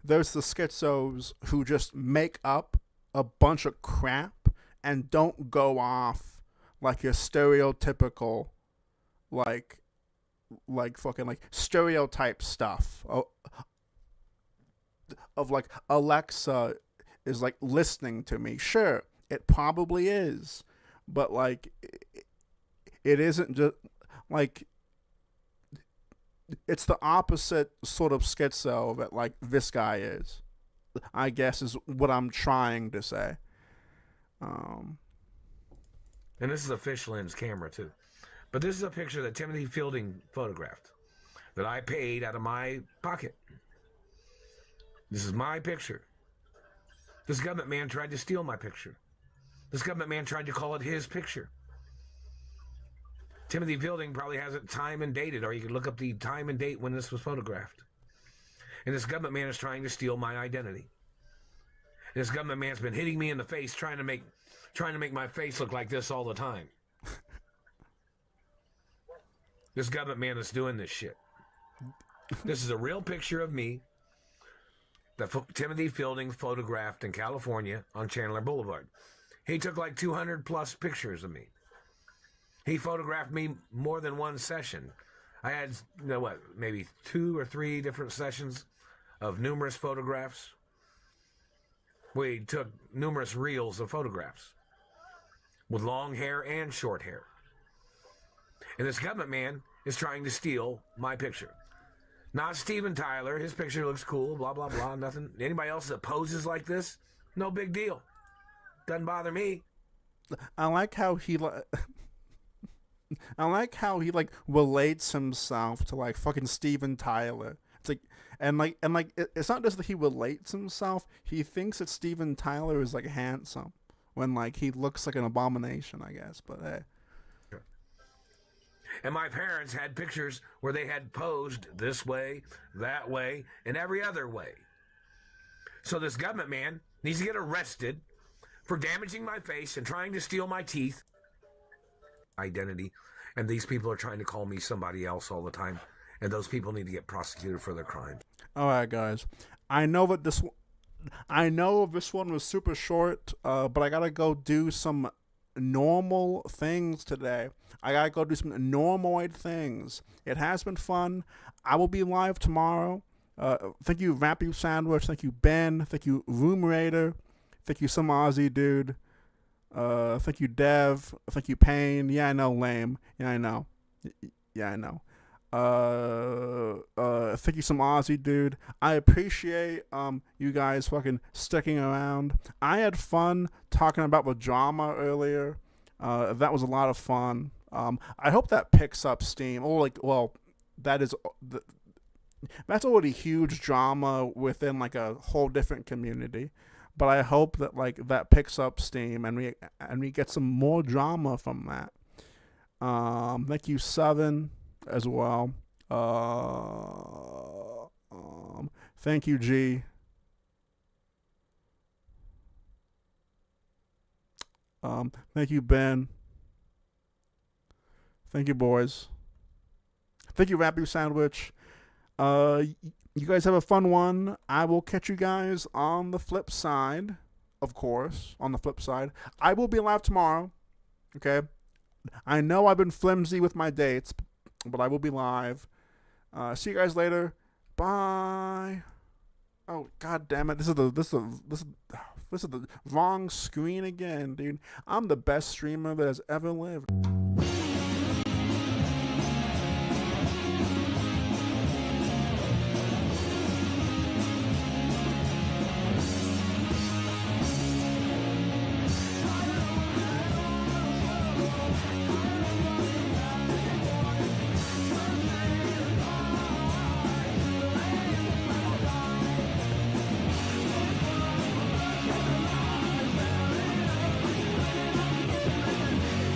there's the schizos who just make up a bunch of crap and don't go off like your stereotypical, like fucking like stereotype stuff of like Alexa is like listening to me. Sure, it probably is, but like it isn't just like, it's the opposite sort of schizo that like this guy is, I guess, is what I'm trying to say. And this is a fish lens camera too. But this is a picture that Timothy Fielding photographed that I paid out of my pocket. This is my picture. This government man tried to steal my picture. This government man tried to call it his picture. Timothy Fielding probably has it time and dated, or you can look up the time and date when this was photographed. And this government man is trying to steal my identity. And this government man's been hitting me in the face, trying to make my face look like this all the time. This government man is doing this shit. This is a real picture of me that Timothy Fielding photographed in California on Chandler Boulevard. He took like 200 plus pictures of me. He photographed me more than one session. I had, maybe 2 or 3 different sessions of numerous photographs. We took numerous reels of photographs with long hair and short hair. And this government man is trying to steal my picture. Not Steven Tyler. His picture looks cool, blah, blah, blah, nothing. Anybody else that poses like this, no big deal. Doesn't bother me. I like how he relates himself to like fucking Steven Tyler. It's like, and it's not just that he relates himself. He thinks that Steven Tyler is like handsome when like he looks like an abomination, I guess. But hey. And my parents had pictures where they had posed this way, that way, and every other way. So this government man needs to get arrested for damaging my face and trying to steal my teeth, identity. And these people are trying to call me somebody else all the time. And those people need to get prosecuted for their crimes. All right, guys. I know this one was super short, but I gotta go do some normal things today. I gotta go do some normoid things. It has been fun. I will be live tomorrow. Thank you, Vampy Sandwich. Thank you, Ben. Thank you, Room Raider. Thank you, some Aussie dude. Thank you, Dev. Thank you, Payne. Yeah, I know, lame. Yeah, I know. Yeah, I know. Thank you, some Aussie dude. I appreciate you guys fucking sticking around. I had fun talking about the drama earlier. That was a lot of fun. I hope that picks up steam. That's already huge drama within like a whole different community. But I hope that like that picks up steam and we get some more drama from that. Thank you, Seven, as well. Thank you, G. Thank you, Ben. Thank you, boys. Thank you, Rappy Sandwich. You guys have a fun one. I will catch you guys on the flip side, of course. On the flip side, I will be live tomorrow. Okay, I know I've been flimsy with my dates, but I will be live. See you guys later. Bye. Oh, god damn it! This is the wrong screen again, dude. I'm the best streamer that has ever lived.